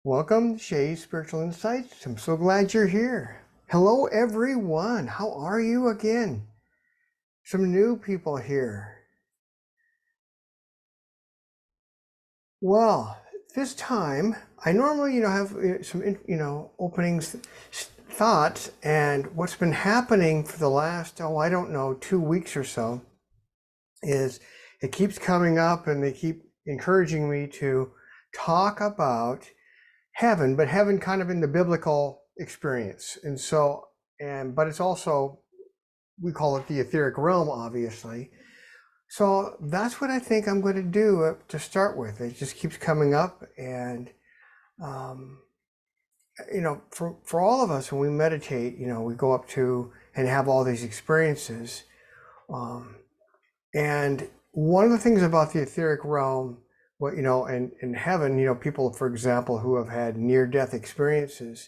Welcome to Shays Spiritual Insights. I'm so glad you're here. Hello, everyone. How are you again? Some new people here. Well, this time I normally, have some, openings, thoughts, and what's been happening for the last, I don't know, 2 weeks or so is it keeps coming up and they keep encouraging me to talk about heaven, but heaven kind of in the biblical experience. But it's also, we call it the etheric realm, obviously. So that's what I think I'm going to do to start with. It just keeps coming up. And, for all of us, when we meditate, we go up to and have all these experiences. And one of the things about the etheric realm, and in heaven, people, for example, who have had near-death experiences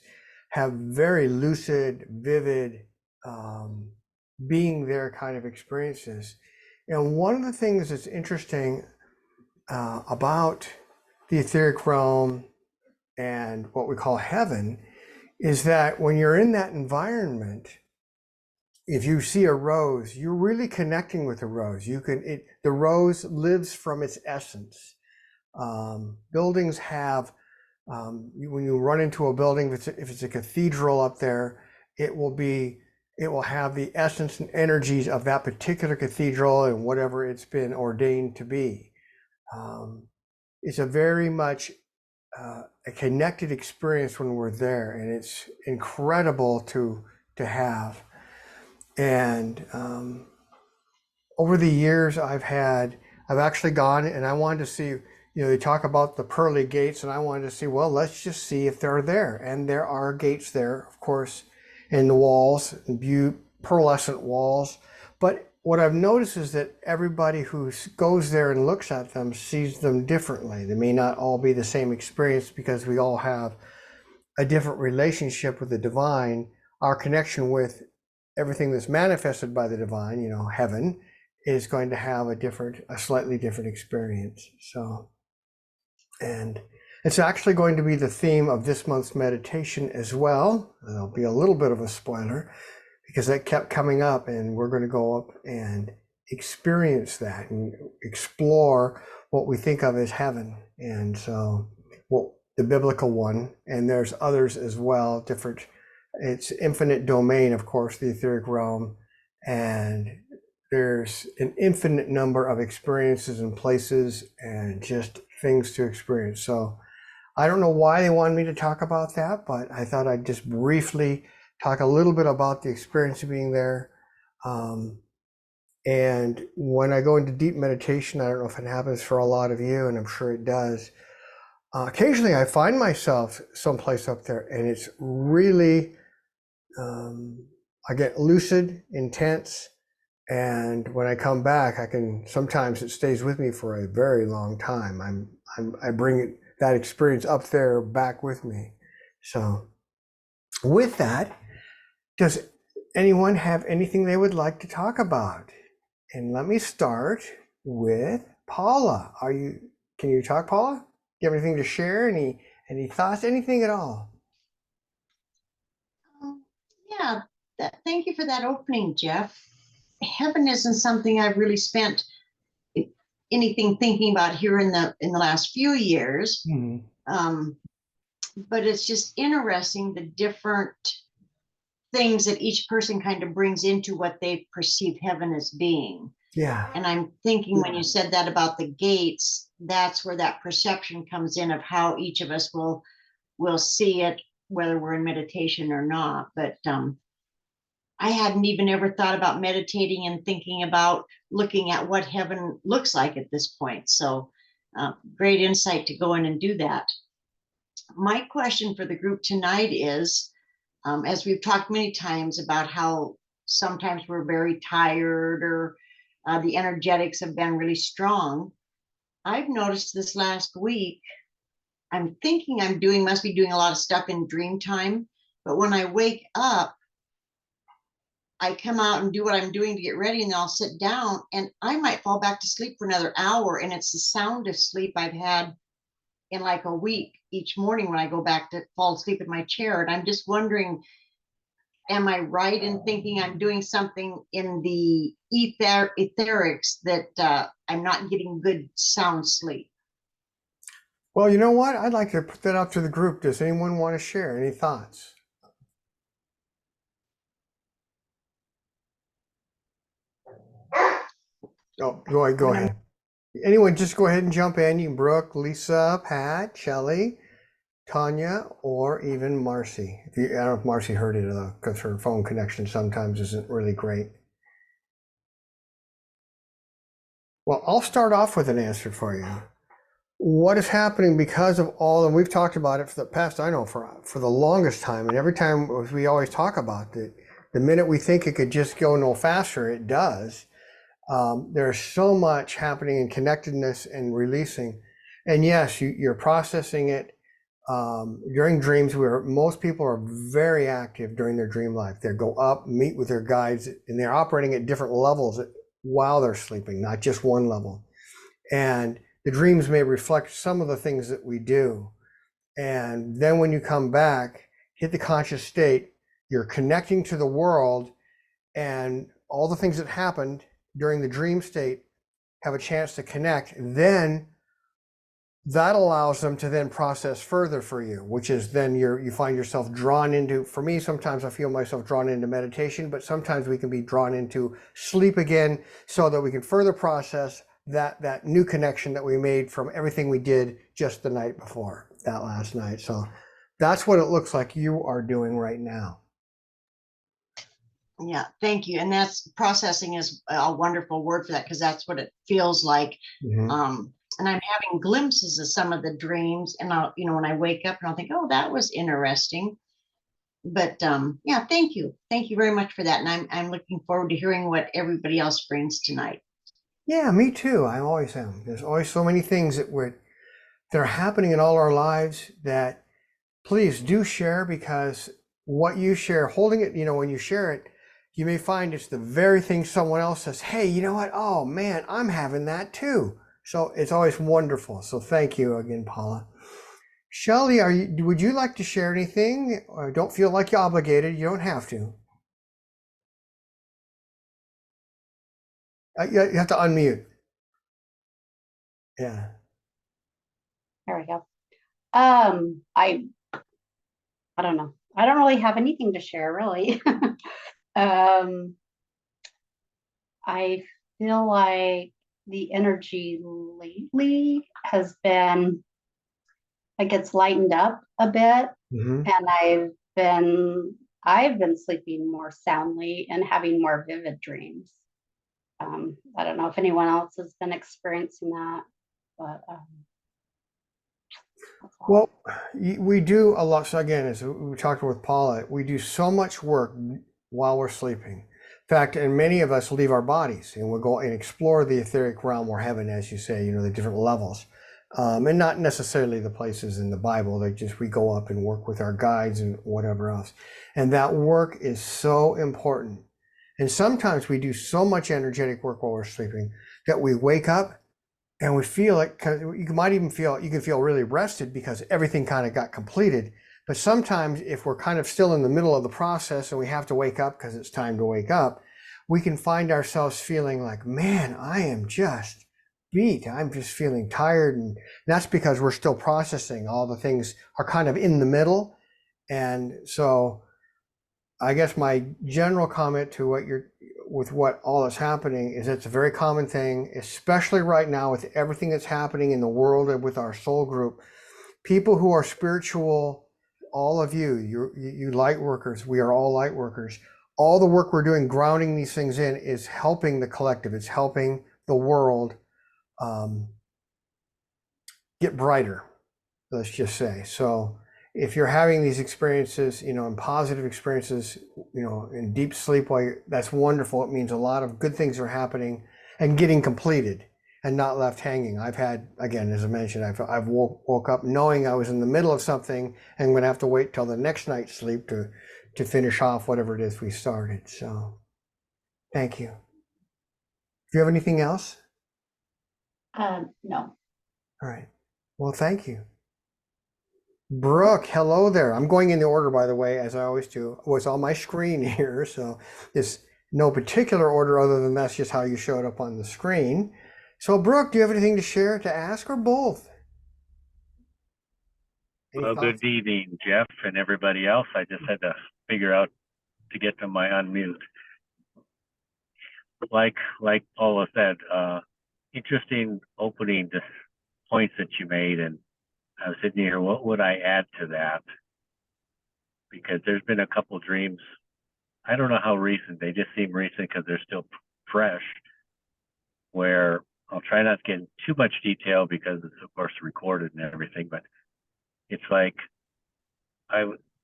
have very lucid, vivid, being there kind of experiences. And one of the things that's interesting about the etheric realm and what we call heaven is that when you're in that environment, if you see a rose, you're really connecting with the rose. The rose lives from its essence. Buildings have, when you run into a building, if it's a cathedral up there, it will have the essence and energies of that particular cathedral and whatever it's been ordained to be. It's a very much a connected experience when we're there, and it's incredible to have. And over the years, I've actually gone and I wanted to see, they talk about the pearly gates, and I wanted to see, well, let's just see if they're there. And there are gates there, of course, in the walls, pearlescent walls. But what I've noticed is that everybody who goes there and looks at them sees them differently. They may not all be the same experience because we all have a different relationship with the divine. Our connection with everything that's manifested by the divine, heaven, is going to have a slightly different experience. So, and it's actually going to be the theme of this month's meditation as well. There'll be a little bit of a spoiler because that kept coming up, and we're going to go up and experience that and explore what we think of as heaven. And so, the biblical one, and there's others as well, it's infinite domain, of course, the etheric realm, and there's an infinite number of experiences and places and just things to experience. So I don't know why they wanted me to talk about that, but I thought I'd just briefly talk a little bit about the experience of being there. And when I go into deep meditation, I don't know if it happens for a lot of you, and I'm sure it does. Occasionally I find myself someplace up there, and it's really, I get lucid, intense, and when I come back, sometimes it stays with me for a very long time. I bring that experience up there back with me. So with that, does anyone have anything they would like to talk about? And let me start with Paula. Can you talk, Paula? Do you have anything to share? Any thoughts? Anything at all? Yeah, thank you for that opening, Jeff. Heaven isn't something I've really spent anything thinking about here in the last few years. But it's just interesting, the different things that each person kind of brings into what they perceive heaven as being. Yeah. And I'm thinking when you said that about the gates, that's where that perception comes in of how each of us will see it, whether we're in meditation or not. But I hadn't even ever thought about meditating and thinking about looking at what heaven looks like at this point. So great insight to go in and do that. My question for the group tonight is, as we've talked many times about how sometimes we're very tired or the energetics have been really strong, I've noticed this last week, I'm thinking must be doing a lot of stuff in dream time, but when I wake up, I come out and do what I'm doing to get ready, and then I'll sit down and I might fall back to sleep for another hour. And it's the sound of sleep I've had in like a week each morning when I go back to fall asleep in my chair. And I'm just wondering, am I right in thinking I'm doing something in the etherics that I'm not getting good sound sleep? Well, you know what? I'd like to put that out to the group. Does anyone want to share any thoughts? Oh, go ahead. Anyone, just go ahead and jump in. You can Brooke, Lisa, Pat, Shelly, Tonya, or even Marci. I don't know if Marci heard it though, because her phone connection sometimes isn't really great. Well, I'll start off with an answer for you. What is happening because of all, and we've talked about it for the past, I know, for the longest time, and every time we always talk about it, the minute we think it could just go no faster, it does. There's so much happening in connectedness and releasing. And yes, you're processing it during dreams, where most people are very active during their dream life. They go up, meet with their guides, and they're operating at different levels while they're sleeping, not just one level. And the dreams may reflect some of the things that we do. And then when you come back, hit the conscious state, you're connecting to the world, and all the things that happened during the dream state have a chance to connect. Then that allows them to then process further for you, which is then you find yourself drawn into, for me, sometimes I feel myself drawn into meditation, but sometimes we can be drawn into sleep again so that we can further process that new connection that we made from everything we did just the night before, that last night. So that's what it looks like you are doing right now. Yeah, thank you. And that's processing is a wonderful word for that, because that's what it feels like. Mm-hmm. And I'm having glimpses of some of the dreams, and I'll, when I wake up and I'll think, oh, that was interesting. But yeah, thank you. Thank you very much for that. And I'm looking forward to hearing what everybody else brings tonight. Yeah, me too. I always am. There's always so many things that are happening in all our lives that please do share, because what you share, holding it, when you share it, you may find it's the very thing someone else says, hey, you know what? Oh man, I'm having that too. So it's always wonderful. So thank you again, Paula. Shelly, would you like to share anything? Or don't feel like you're obligated. You don't have to. You have to unmute. Yeah. There we go. I don't know. I don't really have anything to share, really. I feel like the energy lately has been like it's lightened up a bit, Mm-hmm. and I've been sleeping more soundly and having more vivid dreams. I don't know if anyone else has been experiencing that, but Well, we do a lot. So again, as we talked with Paula, we do so much work while we're sleeping. In fact, and many of us leave our bodies and we'll go and explore the etheric realm or heaven, as you say, the different levels. And not necessarily the places in the Bible. We go up and work with our guides and whatever else. And that work is so important. And sometimes we do so much energetic work while we're sleeping that we wake up and we feel like, you can feel really rested because everything kind of got completed. But sometimes if we're kind of still in the middle of the process and we have to wake up because it's time to wake up, we can find ourselves feeling like, man, I am just beat. I'm just feeling tired. And that's because we're still processing. All the things are kind of in the middle. And so I guess my general comment to what all is happening is it's a very common thing, especially right now with everything that's happening in the world and with our soul group. People who are spiritual, all of you light workers, we are all light workers. All the work we're doing, grounding these things in, is helping the collective. It's helping the world get brighter, let's just say. So if you're having these experiences, and positive experiences, in deep sleep, that's wonderful. It means a lot of good things are happening and getting completed and not left hanging. I've had, again, as I mentioned, I've woke up knowing I was in the middle of something and I'm going to have to wait till the next night's sleep to finish off whatever it is we started. So thank you. Do you have anything else? no. All right. Well, thank you. Brooke, hello there. I'm going in the order, by the way, as I always do. What's on my screen here, so it's no particular order other than that's just how you showed up on the screen. So, Brooke, do you have anything to share, to ask, or both? Any Well, thoughts? good evening, Jeff and everybody else. I just had to figure out to get to my unmute. Like Paula said, interesting opening points that you made, and I was sitting here, what would I add to that? Because there's been a couple dreams. I don't know how recent, they just seem recent because they're still fresh, where I'll try not to get in too much detail because it's of course recorded and everything, but it's like I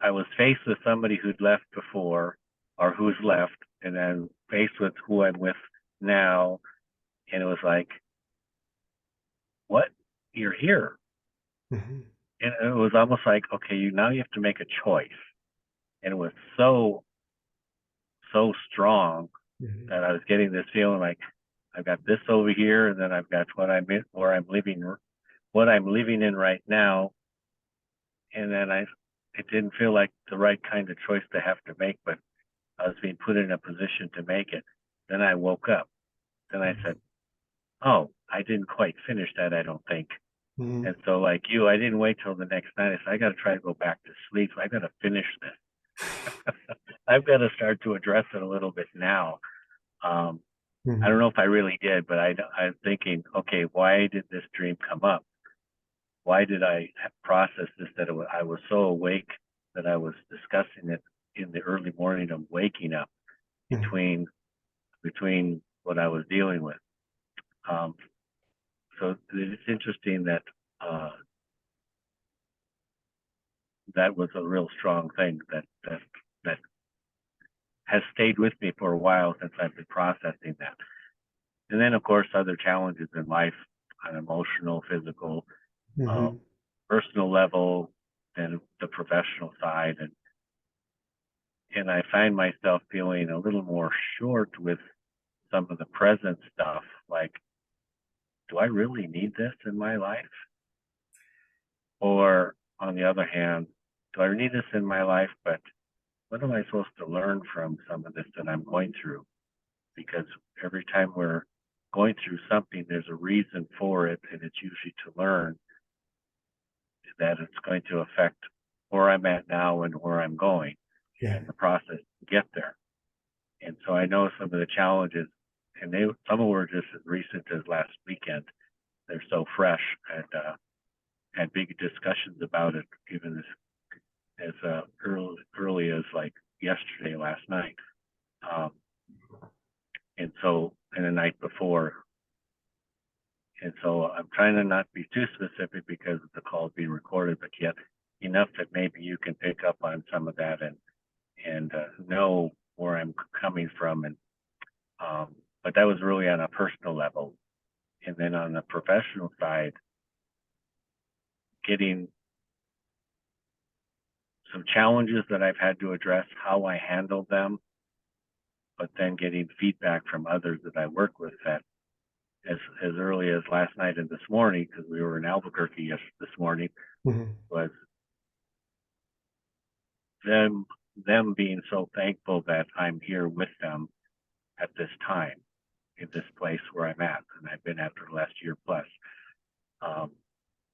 was faced with somebody who'd left before or who's left, and then faced with who I'm with now. And it was like, what? You're here. Mm-hmm. And it was almost like, okay, now you have to make a choice. And it was so strong Mm-hmm. that I was getting this feeling like I've got this over here, and then I've got what I'm living in right now. And then it didn't feel like the right kind of choice to have to make, but I was being put in a position to make it. Then I woke up. Then I said, oh, I didn't quite finish that, I don't think. Mm-hmm. And so like you, I didn't wait till the next night. I said, I got to try to go back to sleep. I got to finish this. I've got to start to address it a little bit now. I don't know if I really did, but I'm thinking, okay, why did this dream come up? Why did I process this, that I was so awake that I was discussing it in the early morning of waking up between what I was dealing with. So it's interesting that that was a real strong thing that has stayed with me for a while since I've been processing that. And then, of course, other challenges in life on emotional, physical, personal level, and the professional side. And I find myself feeling a little more short with some of the present stuff. Like, do I really need this in my life? Or on the other hand, do I need this in my life, but what am I supposed to learn from some of this that I'm going through? Because every time we're going through something, there's a reason for it, and it's usually to learn that it's going to affect where I'm at now and where I'm going, and the process to get there. And so I know some of the challenges, and some of them were just as recent as last weekend. They're so fresh, and had big discussions about it, even as early as like yesterday, last night, and the night before. And so I'm trying to not be too specific because the call is being recorded, but yet enough that maybe you can pick up on some of that and know where I'm coming from. And but that was really on a personal level. And then on the professional side, getting some challenges that I've had to address, how I handled them, but then getting feedback from others that I work with that as early as last night and this morning, because we were in Albuquerque this morning, was them being so thankful that I'm here with them at this time in this place where I'm at, and I've been at for the last year plus,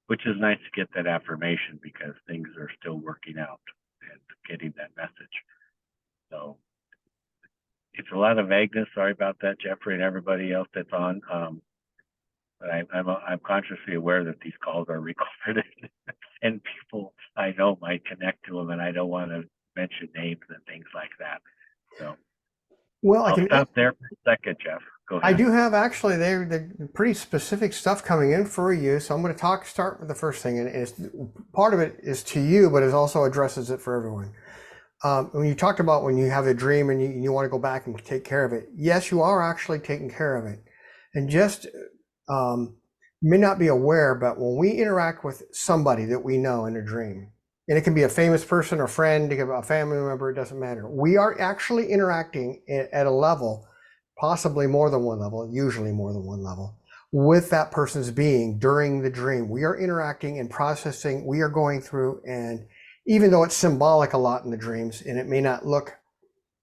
which is nice to get that affirmation because things are still working out and getting that message. So it's a lot of vagueness. Sorry about that, Jeffrey, and everybody else that's on. But I'm consciously aware that these calls are recorded, and people I know might connect to them, and I don't want to mention names and things like that. So, well, I'll stop there for a second, Jeff. Go ahead. I do have actually they're pretty specific stuff coming in for you, so I'm going to start with the first thing, and part of it is to you, but it also addresses it for everyone. When you talked about when you have a dream and you want to go back and take care of it, yes, you are actually taking care of it, and just may not be aware, but when we interact with somebody that we know in a dream, and it can be a famous person or friend, it can be a family member, it doesn't matter. We are actually interacting at a level, possibly more than one level, usually more than one level, with that person's being during the dream. We are interacting and processing, we are going through, and even though it's symbolic a lot in the dreams and it may not look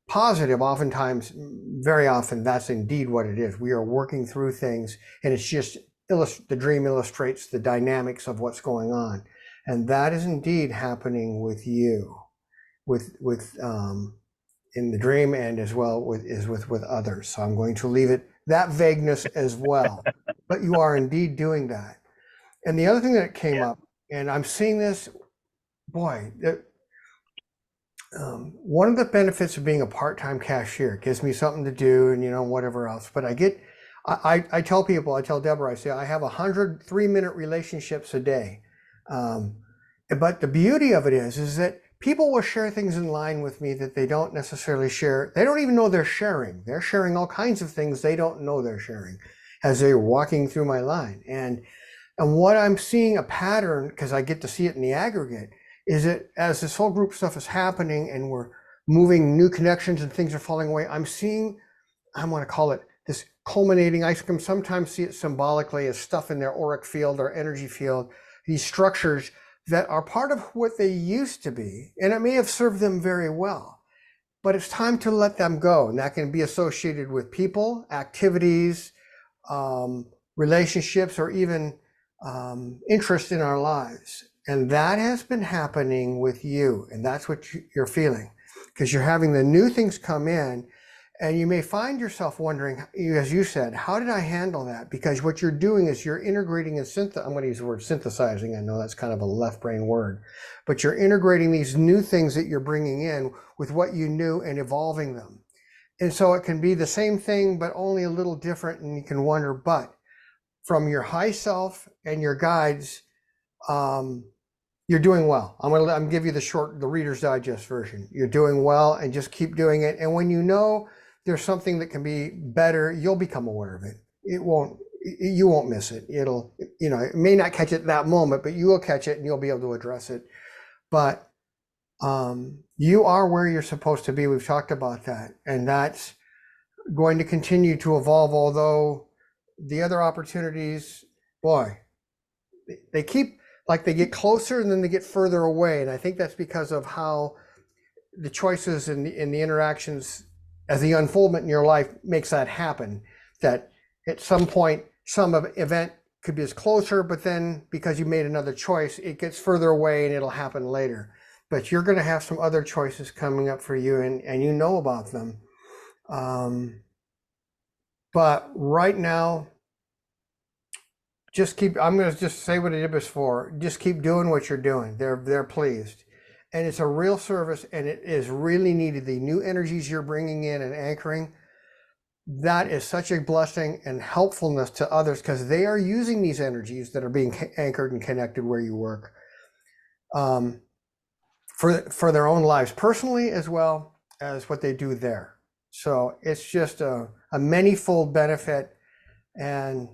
positive, oftentimes, very often, that's indeed what it is. We are working through things, and it's just the dream illustrates the dynamics of what's going on, and that is indeed happening with you, with in the dream, and as well with others. So I'm going to leave it that vagueness as well, but you are indeed doing that. And the other thing that came up, and I'm seeing this, boy. One of the benefits of being a part-time cashier, it gives me something to do and, whatever else. But I tell people, I tell Deborah, I say, I have 100 3-minute relationships a day. But the beauty of it is that people will share things in line with me that they don't necessarily share. They don't even know they're sharing. They're sharing all kinds of things they don't know they're sharing as they're walking through my line. And what I'm seeing a pattern, because I get to see it in the aggregate, is that as this whole group stuff is happening and we're moving new connections and things are falling away, I'm seeing, I want to call it this culminating. I can sometimes see it symbolically as stuff in their auric field or energy field, these structures that are part of what they used to be, and it may have served them very well, but it's time to let them go. And that can be associated with people, activities, relationships, or even interest in our lives. And that has been happening with you. And that's what you're feeling, because you're having the new things come in, and you may find yourself wondering, as you said, how did I handle that? Because what you're doing is you're integrating and I'm going to use the word synthesizing. I know that's kind of a left brain word, but you're integrating these new things that you're bringing in with what you knew and evolving them. And so it can be the same thing, but only a little different. And you can wonder, but from your high self and your guides, you're doing well. I'm going to give you the Reader's Digest version. You're doing well, and just keep doing it. And when you know there's something that can be better, you'll become aware of it. You won't miss it. It may not catch it that moment, but you will catch it and you'll be able to address it. But you are where you're supposed to be. We've talked about that. And that's going to continue to evolve, although the other opportunities, boy, they keep, like, they get closer and then they get further away. And I think that's because of how the choices and the interactions as the unfoldment in your life makes that happen. That at some point, some event could be as closer, but then because you made another choice, it gets further away and it'll happen later. But you're going to have some other choices coming up for you, and you know about them. But right now, I'm going to just say what it is before. Just keep doing what you're doing. They're pleased. And it's a real service, and it is really needed. The new energies you're bringing in and anchoring, that is such a blessing and helpfulness to others, because they are using these energies that are being anchored and connected where you work for their own lives personally, as well as what they do there. So it's just a many-fold benefit, and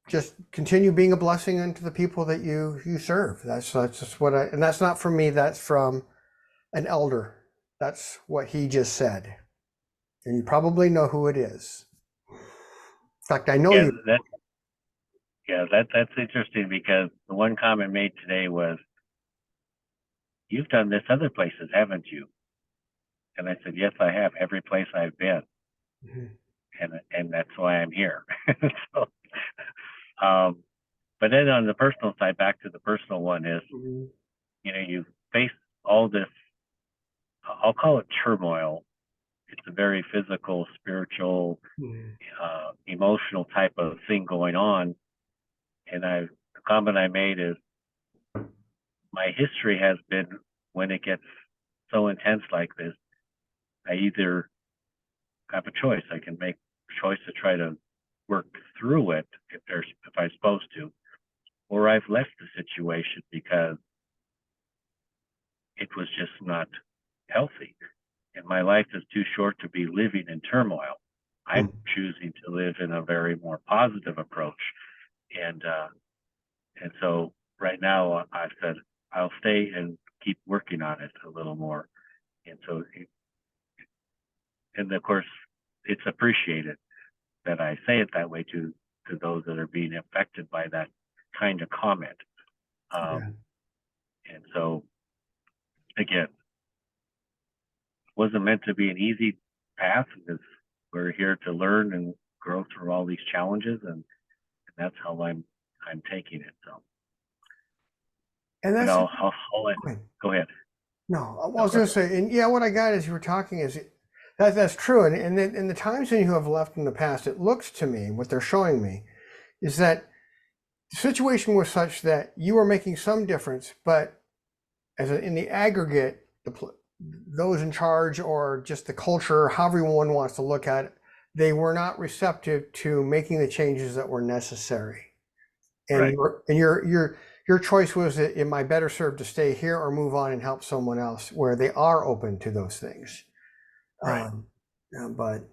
just continue being a blessing unto the people that you serve. That's just and that's not from me, that's from an elder. That's what he just said. And you probably know who it is. In fact, I know you. That's interesting, because the one comment made today was, "You've done this other places, haven't you?" And I said, "Yes, I have. Every place I've been." Mm-hmm. And that's why I'm here. So, but then on the personal side, back to the personal one is, mm-hmm. You face all this, I'll call it turmoil. It's a very physical, spiritual, emotional type of thing going on. And the comment I made is, my history has been, when it gets so intense like this, I either have a choice. I can make a choice to try to work through it if I'm supposed to, or I've left the situation because it was just not healthy. And my life is too short to be living in turmoil. I'm choosing to live in a very more positive approach. And so right now I've said, I'll stay and keep working on it a little more. And so, and of course, it's appreciated that I say it that way to to those that are being affected by that kind of comment. And so, again, wasn't meant to be an easy path, because we're here to learn and grow through all these challenges, and that's how I'm taking it. So, And that's I'll go ahead. no. I was going to say, and yeah, what I got as you were talking is that's true. And then in the times when you have left in the past, it looks to me, what they're showing me, is that the situation was such that you were making some difference, but in the aggregate, those in charge, or just the culture, however one wants to look at it, they were not receptive to making the changes that were necessary. And your choice was that am I better served to stay here or move on and help someone else where they are open to those things. Right. But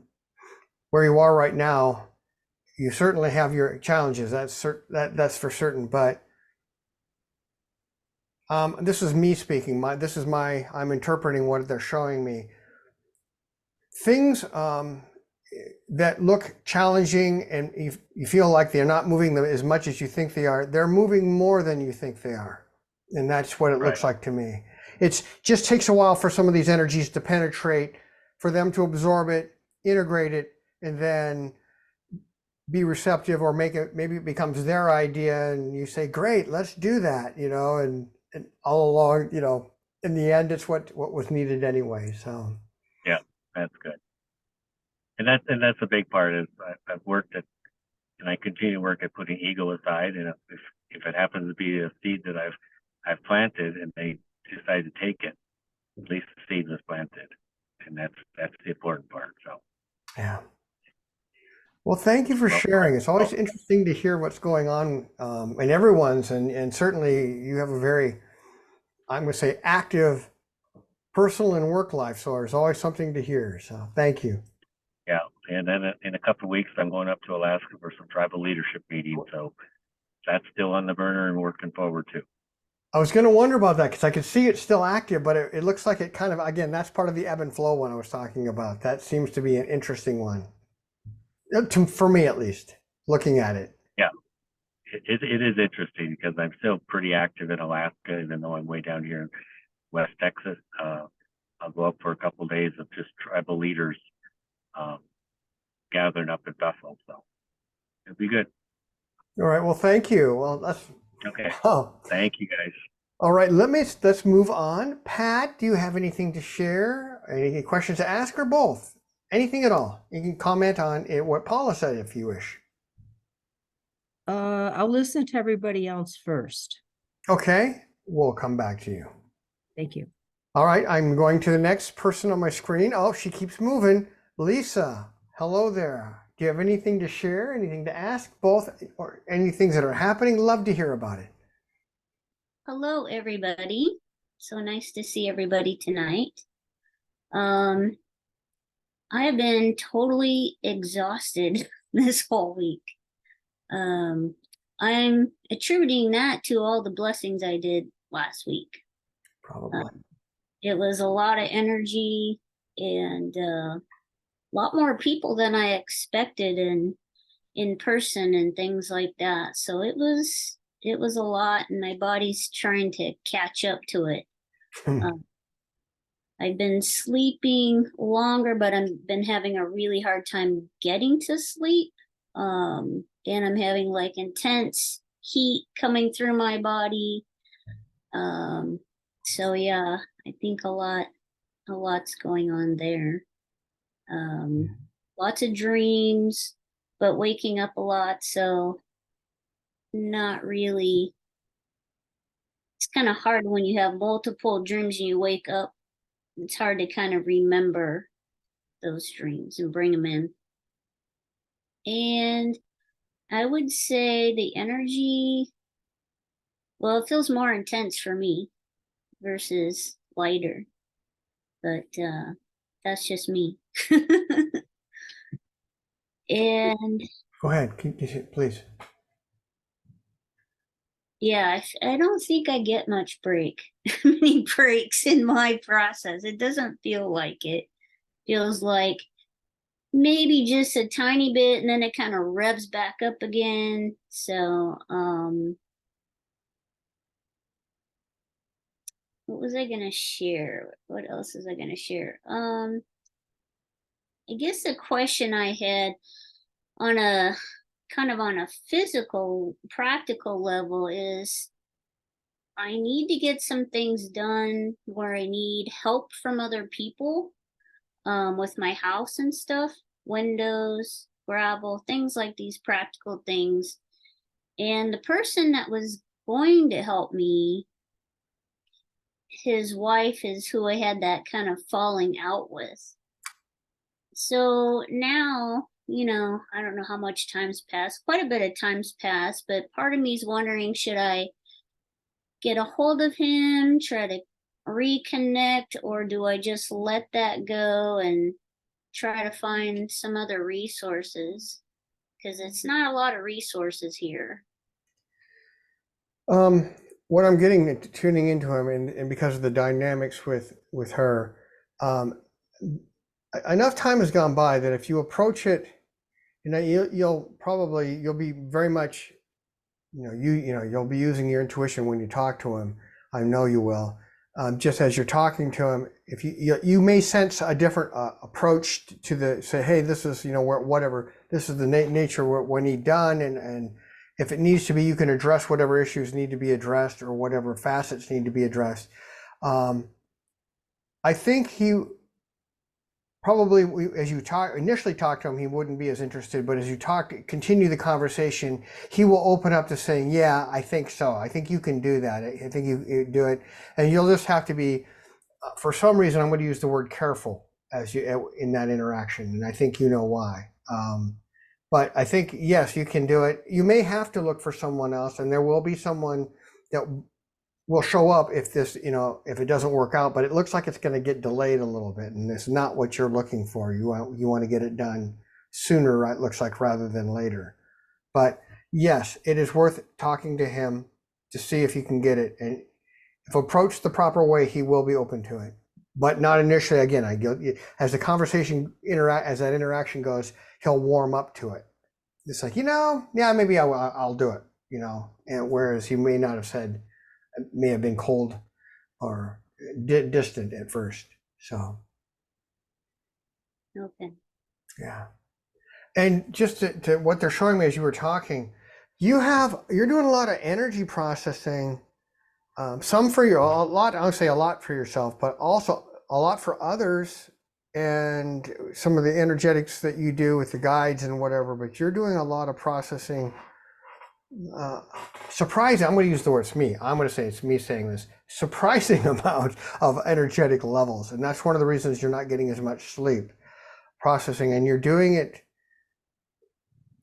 where you are right now, you certainly have your challenges. That's for certain. But this is me speaking. I'm interpreting what they're showing me. Things that look challenging, and you feel like they're not moving them as much as you think they are. They're moving more than you think they are, and that's what it looks like to me. It just takes a while for some of these energies to penetrate, for them to absorb it, integrate it, and then be receptive, or maybe it becomes their idea, and you say, "Great, let's do that," and all along, in the end, it's what was needed anyway. So yeah, that's good. And that's a big part. Is I've worked at, and I continue to work at putting ego aside. And if it happens to be a seed that I've planted, and they decide to take it, at least the seed was planted, and that's the important part. So yeah. Well, thank you for sharing. It's always interesting to hear what's going on in everyone's, and certainly you have a very, I'm going to say, active personal and work life. So there's always something to hear. So thank you. Yeah, and then in a couple of weeks, I'm going up to Alaska for some tribal leadership meetings. So that's still on the burner and working forward to. I was going to wonder about that because I could see it's still active, but it looks like it kind of, again, that's part of the ebb and flow one I was talking about. That seems to be an interesting one, for me at least, looking at it. Yeah, it is interesting because I'm still pretty active in Alaska, even though I'm way down here in West Texas. I'll go up for a couple of days of just tribal leaders gathering up at Bethel, so it'll be good. All right. Well, thank you. Well, that's okay. Oh, thank you, guys. All right. Let's move on. Pat, do you have anything to share? Any questions to ask, or both? Anything at all? You can comment on what Paula said if you wish. I'll listen to everybody else first. Okay. We'll come back to you. Thank you. All right. I'm going to the next person on my screen. Oh, she keeps moving. Lisa, hello there. Do you have anything to share, anything to ask, both, or any things that are happening? Love to hear about it. Hello, everybody. So nice to see everybody tonight. I have been totally exhausted this whole week. I'm attributing that to all the blessings I did last week. Probably. It was a lot of energy and a lot more people than I expected in person and things like that. So it was a lot, and my body's trying to catch up to it. I've been sleeping longer, but I've been having a really hard time getting to sleep. And I'm having like intense heat coming through my body. So yeah, I think a lot's going on there. Lots of dreams, but waking up a lot, so not really. It's kind of hard when you have multiple dreams and you wake up. It's hard to kind of remember those dreams and bring them in. And I would say the energy, well, it feels more intense for me versus lighter, but that's just me. And go ahead, please. Yeah, I don't think I get much many breaks in my process. It doesn't feel like it. Feels like maybe just a tiny bit, and then it kind of revs back up again. So, what was I gonna share? What else was I gonna share? I guess the question I had on a kind of on a physical, practical level is I need to get some things done where I need help from other people, with my house and stuff, windows, gravel, things like these practical things. And the person that was going to help me, his wife is who I had that kind of falling out with. So now, I don't know how much time's passed, quite a bit of time's passed, but part of me is wondering, should I get a hold of him, try to reconnect, or do I just let that go and try to find some other resources? Because it's not a lot of resources here. What I'm getting tuning into him, and because of the dynamics with her, enough time has gone by that if you approach it, you'll be very much, you'll be using your intuition when you talk to him. I know you will. Just as you're talking to him, if you may sense a different approach to say, hey, this is, whatever, this is the nature what need done, and if it needs to be, you can address whatever issues need to be addressed or whatever facets need to be addressed. I think he probably, as you initially talk to him, he wouldn't be as interested, but as you continue the conversation, he will open up to saying, yeah, I think so. I think you can do that. I think you do it. And you'll just have to be, for some reason, I'm going to use the word careful in that interaction. And I think you know why. But I think, yes, you can do it. You may have to look for someone else, and there will be someone that will show up if if it doesn't work out, but it looks like it's going to get delayed a little bit, and it's not what you're looking for. You want to get it done sooner, right? Looks like, rather than later. But yes, it is worth talking to him to see if you can get it. And if approached the proper way, he will be open to it, but not initially. Again, as the conversation as that interaction goes, he'll warm up to it. It's like, yeah, maybe I'll do it, and whereas he may not have said, may have been cold or distant at first. So, Okay. yeah. And just to what they're showing me as you were talking, you're doing a lot of energy processing, some for a lot, I would say a lot for yourself, but also a lot for others, and some of the energetics that you do with the guides and whatever, but you're doing a lot of processing. Surprising, I'm going to use the words me. I'm going to say it's me saying this. Surprising amount of energetic levels, and that's one of the reasons you're not getting as much sleep. Processing, and you're doing it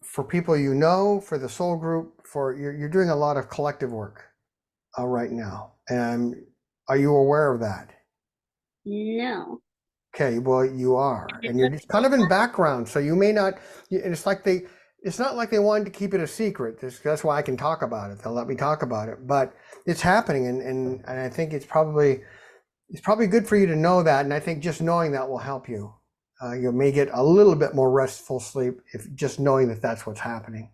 for people for the soul group, you're doing a lot of collective work right now. And are you aware of that? No. Okay, well, you are, and you're just kind of in background, so you may not. It's not like they wanted to keep it a secret. That's why I can talk about it. They'll let me talk about it, but it's happening, and I think it's probably good for you to know that. And I think just knowing that will help you. You may get a little bit more restful sleep if just knowing that that's what's happening.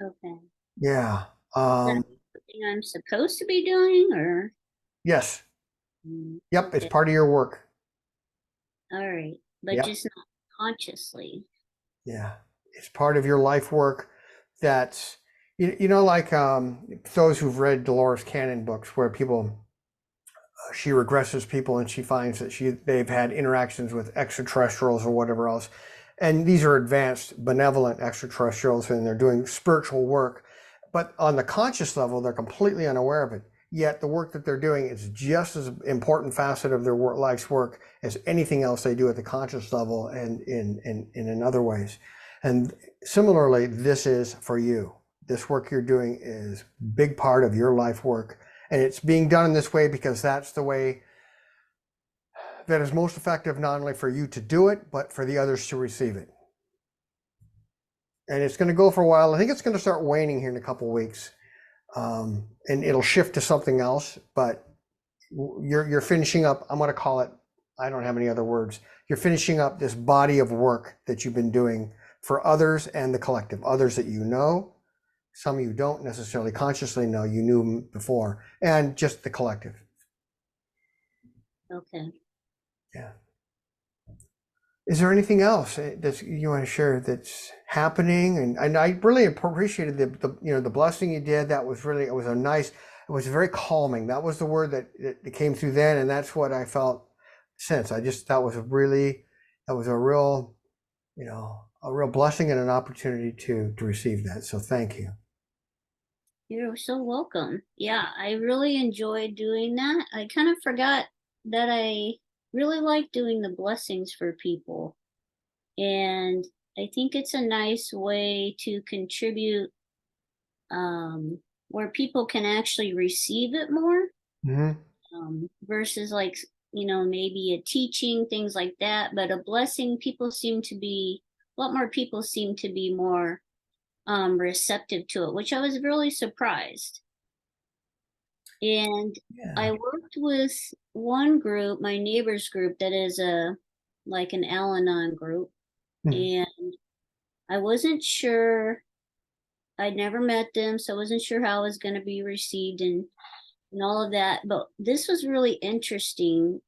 Okay. Yeah. Is that something I'm supposed to be doing, or? Yes. Yep. It's part of your work. All right, but Yep. just not consciously. Yeah. It's part of your life work. That's, like those who've read Dolores Cannon books where she regresses people and she finds that they've had interactions with extraterrestrials or whatever else. And these are advanced, benevolent extraterrestrials, and they're doing spiritual work. But on the conscious level, they're completely unaware of it. Yet the work that they're doing is just as important facet of their life's work as anything else they do at the conscious level and in other ways. And similarly, this is for you. This work you're doing is a big part of your life work. And it's being done in this way because that's the way that is most effective, not only for you to do it, but for the others to receive it. And it's going to go for a while. I think it's going to start waning here in a couple of weeks. And it'll shift to something else, but you're finishing up, I'm going to call it I don't have any other words. You're finishing up this body of work that you've been doing for others and the collective, others that you know, some you don't necessarily consciously know, you knew before, and just the collective. Okay. Yeah. Is there anything else that you want to share that's happening? And I really appreciated the blessing you did. That was really, it was very calming. That was the word that came through then, and that's what I felt since. That was a real, a real blessing and an opportunity to receive that. So thank you. You're so welcome. Yeah, I really enjoyed doing that. I kind of forgot that I really like doing the blessings for people. And I think it's a nice way to contribute where people can actually receive it more versus like, maybe a teaching, things like that. But a blessing, a lot more people seem to be more receptive to it, which I was really surprised. And Yeah. I worked with one group, my neighbor's group, that is like an Al-Anon group. And I wasn't sure, I'd never met them, so I wasn't sure how I was going to be received and all of that. But this was really interesting.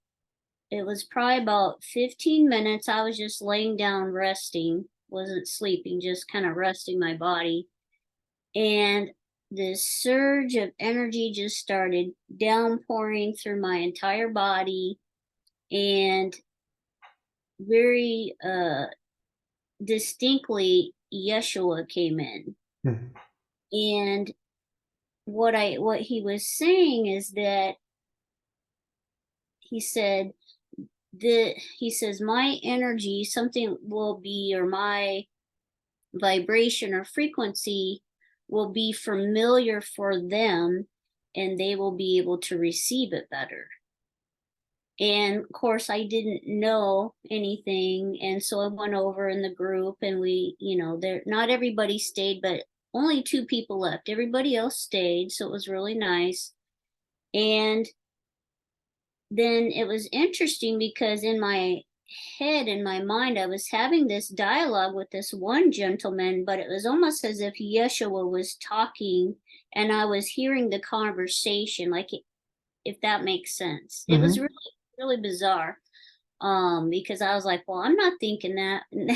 It was probably about 15 minutes. I was just laying down resting, wasn't sleeping, just kind of resting my body. And this surge of energy just started downpouring through my entire body, and very distinctly Yeshua came in. And what he was saying is that he says my energy, something will be, or my vibration or frequency will be familiar for them, and they will be able to receive it better. And of course, I didn't know anything, and so I went over in the group, and we, not everybody stayed, but only 2 people left. Everybody else stayed, so it was really nice. And then it was interesting because in my head, in my mind, I was having this dialogue with this one gentleman, but it was almost as if Yeshua was talking and I was hearing the conversation, like, if that makes sense. It was really, really bizarre, because I was like, well, I'm not thinking that. And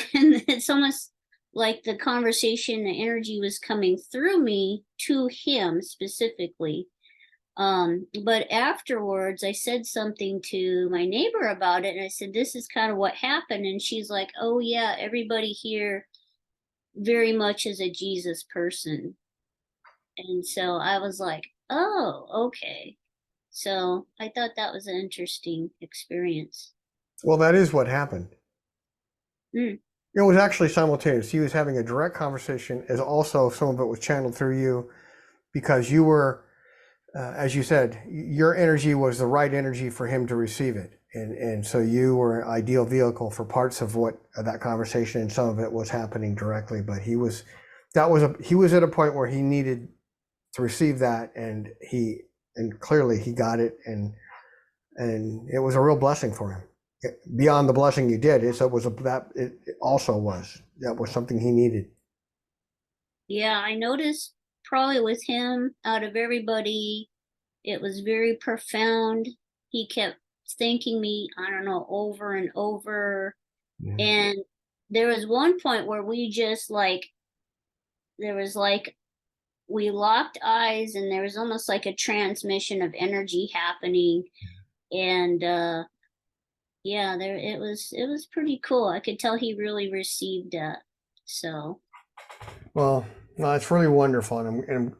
it's almost like the conversation, the energy was coming through me to him specifically. But afterwards, I said something to my neighbor about it, and I said, this is kind of what happened. And she's like, oh, yeah, everybody here very much is a Jesus person. And so I was like, oh, okay. So I thought that was an interesting experience. Well, that is what happened. Mm. It was actually simultaneous. He was having a direct conversation, as also some of it was channeled through you, because you were, as you said, your energy was the right energy for him to receive it. And so you were an ideal vehicle for parts of that conversation, and some of it was happening directly. But he was at a point where he needed to receive that, and clearly he got it, and it was a real blessing for him. Beyond the blessing you did, that was something he needed. Yeah, I noticed probably with him, out of everybody, it was very profound. He kept thanking me, I don't know, over and over. And there was one point where we just we locked eyes, and there was almost like a transmission of energy happening. And yeah, it was pretty cool. I could tell he really received that. So Well, no, it's really wonderful, and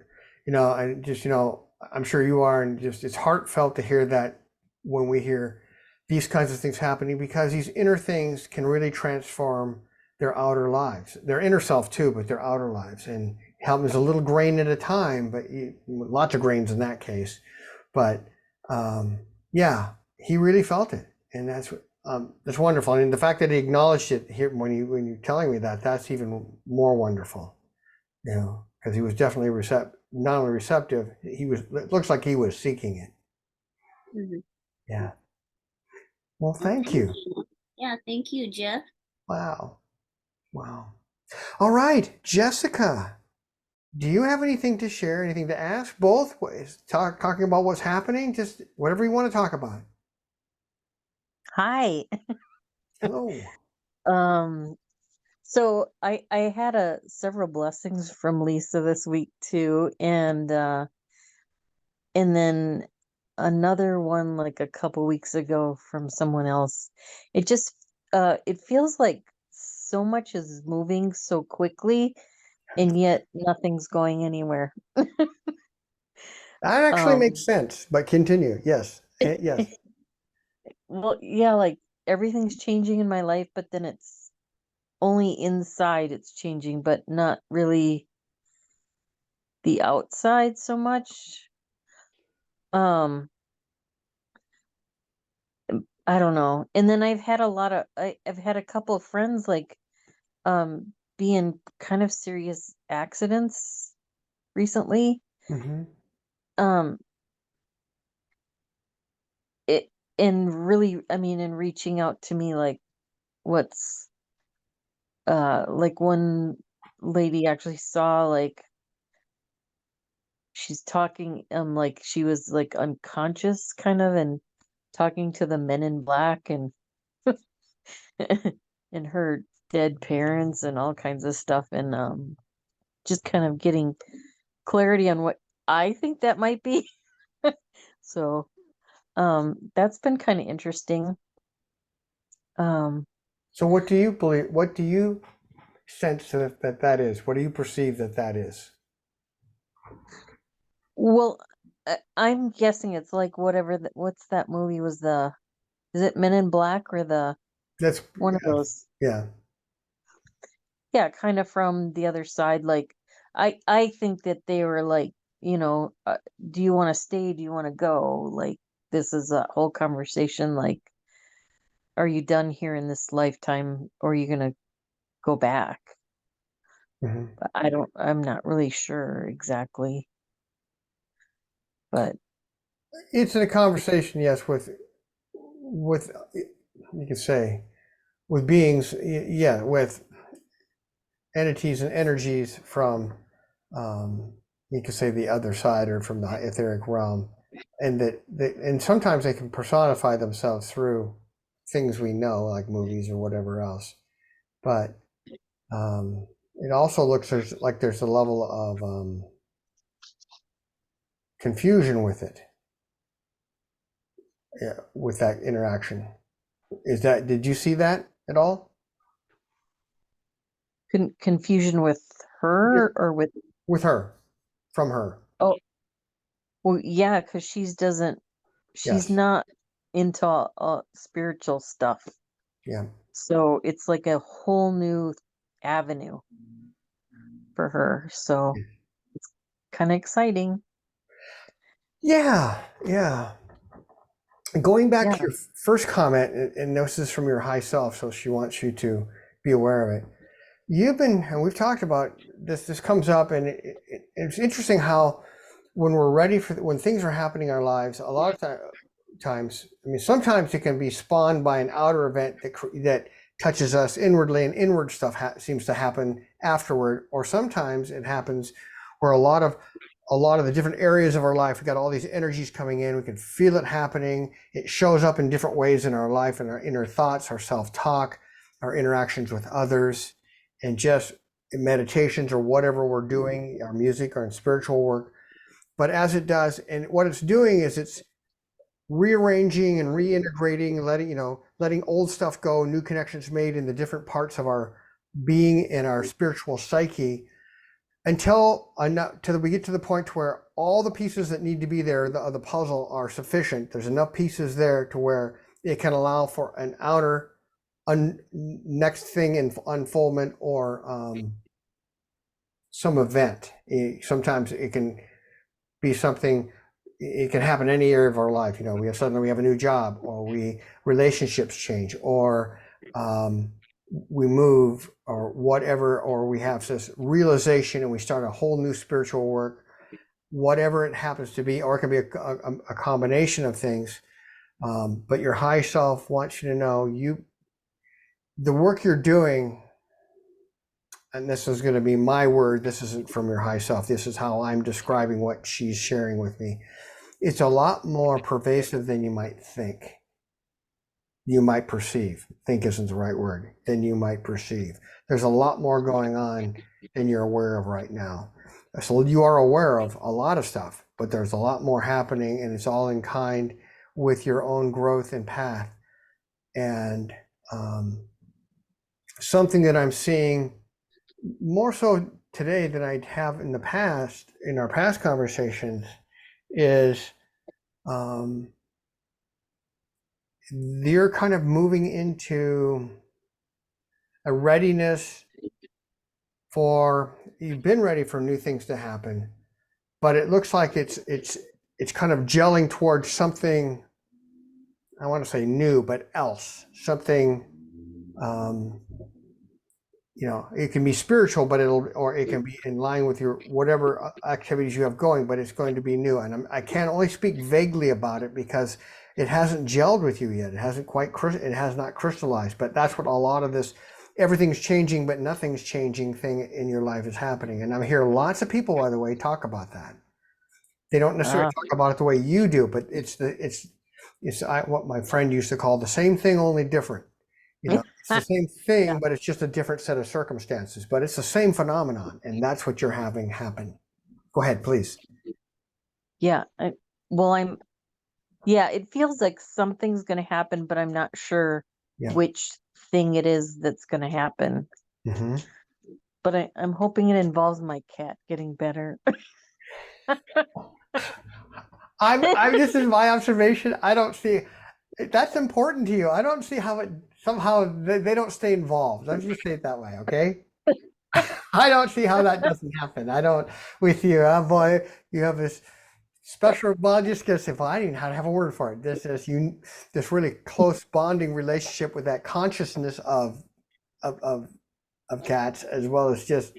I'm sure you are, and just it's heartfelt to hear that when we hear these kinds of things happening, because these inner things can really transform their outer lives, their inner self too, but their outer lives, and help is a little grain at a time, but lots of grains in that case. But yeah, he really felt it, and that's wonderful. And the fact that he acknowledged it here when you're telling me that's even more wonderful. Because he was definitely not only receptive, it looks like he was seeking it. mm-hmm. Yeah. Well, thank you. Yeah, thank you, Jeff. Wow. Wow. All right, Jessica, do you have anything to share, anything to ask? Both ways, talking about what's happening, just whatever you want to talk about. Hi. Hello. Um, so I had several blessings from Lisa this week too, and then another one like a couple weeks ago from someone else. It just it feels like so much is moving so quickly and yet nothing's going anywhere. That actually makes Um, sense, but continue. Yes. Yes. well, yeah, like everything's changing in my life, but then it's only inside it's changing, but not really the outside so much. Um, I don't know. And then I've had I've had a couple of friends like be in kind of serious accidents recently. Mm-hmm. Um, it and really, I mean, in reaching out to me like what's like one lady actually saw like she's talking like she was like unconscious kind of and talking to the men in black and and her dead parents and all kinds of stuff and just kind of getting clarity on what I think that might be. So that's been kind of interesting. Um So what do you believe? What do you sense that is? What do you perceive that is? well I'm guessing it's like whatever what's that movie was the is it Men in Black or the That's one of those. yeah. Yeah, kind of from the other side like I think that they were like, do you want to stay, do you want to go, like this is a whole conversation like are you done here in this lifetime or are you going to go back? Mhm. But I'm not really sure exactly, but It's in a conversation, yes, with you could say with beings, yeah, with entities and energies from you could say the other side or from the etheric realm, and and sometimes they can personify themselves through things we know like movies or whatever else, but it also looks like there's a level of confusion with it, yeah, with that interaction. Did you see that at all? confusion with her or with With her, from her? oh well yeah because she's Yes. not into spiritual stuff, Yeah. so it's like a whole new avenue for her, so it's kind of exciting. Yeah. Yeah. Going back Yeah. to your first comment, and this is from your high self, so she wants you to be aware of it. And we've talked about this comes up, and it's interesting how when we're ready when things are happening in our lives, a lot of times, I mean, sometimes it can be spawned by an outer event that touches us inwardly, and inward stuff seems to happen afterward, or sometimes it happens where a lot of the different areas of our life, we got all these energies coming in, we can feel it happening. It shows up in different ways in our life, in our inner thoughts, our self-talk, our interactions with others, and just in meditations or whatever we're doing, our music or in spiritual work. But as it does, and what it's doing is it's rearranging and reintegrating, letting old stuff go, new connections made in the different parts of our being and our spiritual psyche until we get to the point where all the pieces that need to be there of the puzzle are sufficient. There's enough pieces there to where it can allow for an outer next thing in unfoldment or some event. Sometimes it can be something. It can happen in any area of our life. Suddenly we have a new job, or relationships change, or we move, or whatever, or we have this realization and we start a whole new spiritual work, whatever it happens to be, or it can be a combination of things. But your high self wants you to know the work you're doing, and this is going to be my word, this isn't from your high self, this is how I'm describing what she's sharing with me. It's a lot more pervasive than you might think. You might perceive. Think isn't the right word. Than you might perceive. There's a lot more going on than you're aware of right now. So you are aware of a lot of stuff, but there's a lot more happening, and it's all in kind with your own growth and path. And something that I'm seeing more so today than I have in the past, in our past conversations, is you're kind of moving into a readiness you've been ready for new things to happen, but it looks like it's kind of gelling towards something, I want to say new, but else, something, it can be spiritual, but it can be in line with your whatever activities you have going, but it's going to be new. And I can only speak vaguely about it because it hasn't gelled with you yet. It has not crystallized, but that's what a lot of this, everything's changing, but nothing's changing thing in your life is happening. And I'm hearing lots of people, by the way, talk about that. They don't necessarily talk about it the way you do, but it's what my friend used to call the same thing, only different. It's the same thing, Yeah. but it's just a different set of circumstances, but it's the same phenomenon. And that's what you're having happen. Go ahead, please. Yeah. It feels like something's going to happen, but I'm not sure which thing it is that's going to happen. Mm-hmm. But I'm hoping it involves my cat getting better. This is my observation. I don't see that's important to you. I don't see how it somehow they don't stay involved. Let's just say it that way, okay? I don't see how that doesn't happen. I don't with you. Oh boy, you have this special bond. Just because if I didn't have a word for it, this really close bonding relationship with that consciousness of cats as well as just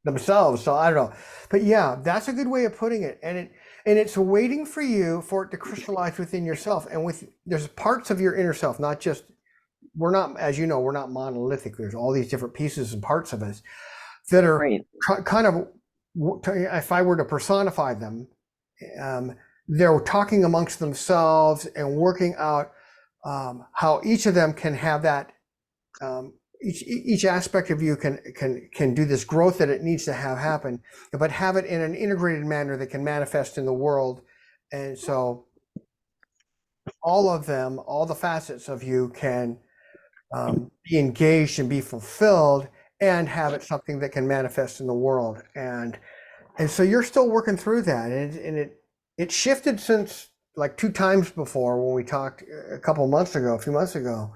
themselves. So I don't know, but yeah, that's a good way of putting it. And it's waiting for you for it to crystallize within yourself. And there's parts of your inner self, not just, we're not, as you know, we're not monolithic. There's all these different pieces and parts of us that are kind of, if I were to personify them, they're talking amongst themselves and working out how each of them can have that, each aspect of you can do this growth that it needs to have happen, but have it in an integrated manner that can manifest in the world. And so all of them, all the facets of you can be engaged and be fulfilled and have it something that can manifest in the world. And so you're still working through that. And it shifted since like 2 times before when we talked a few months ago.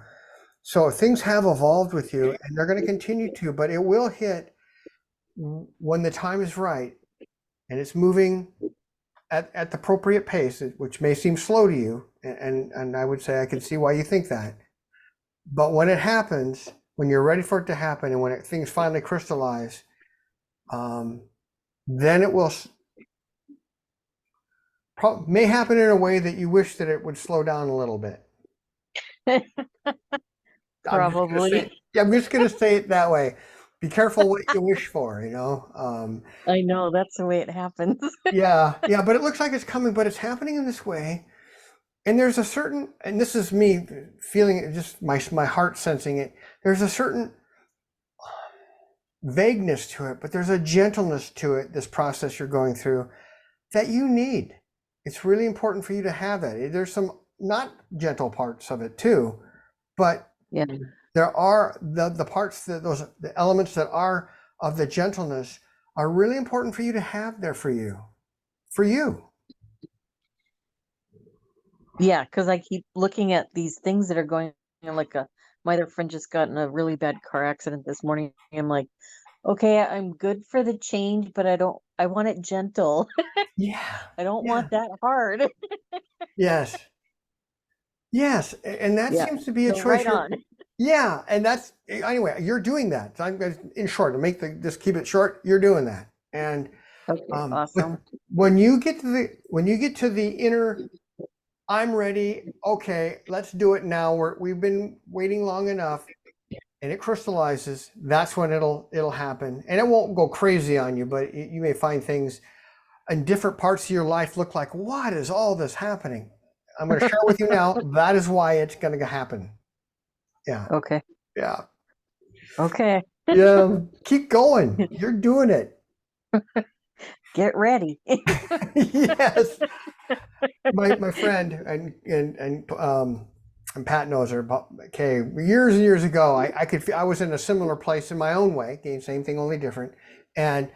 So things have evolved with you, and they're going to continue to, but it will hit when the time is right, and it's moving at the appropriate pace, which may seem slow to you, and I would say I can see why you think that. But when it happens, when you're ready for it to happen, and when things finally crystallize, then it will may happen in a way that you wish that it would slow down a little bit. Probably. I'm just going to say it that way. Be careful what you wish for, I know, that's the way it happens. yeah, but it looks like it's coming, but it's happening in this way. And there's a certain, and this is me feeling it, just my heart sensing it. There's a certain vagueness to it, but there's a gentleness to it, this process you're going through, that you need. It's really important for you to have that. There's some not gentle parts of it too, but there are the parts the elements that are of the gentleness are really important for you to have there for you. Yeah, because I keep looking at these things that are going, my other friend just got in a really bad car accident this morning. I'm like, okay, I'm good for the change, but I want it gentle. Yeah. I don't want that hard. Yes. And that seems to be a choice. Right on. Yeah. And that's, anyway, you're doing that. So I'm going to, in short, to just keep it short, you're doing that. And okay, awesome. when you get to the inner I'm ready. Okay, let's do it now. We've been waiting long enough, and it crystallizes. That's when it'll happen, and it won't go crazy on you, but you may find things in different parts of your life look like, what is all this happening? I'm going to share with you now. That is why it's going to happen. Yeah, Okay. yeah, Okay. yeah. Keep going. You're doing it. Get ready. Yes. My friend and Pat knows her. But okay, years and years ago, I could feel I was in a similar place in my own way. Okay, same thing, only different. And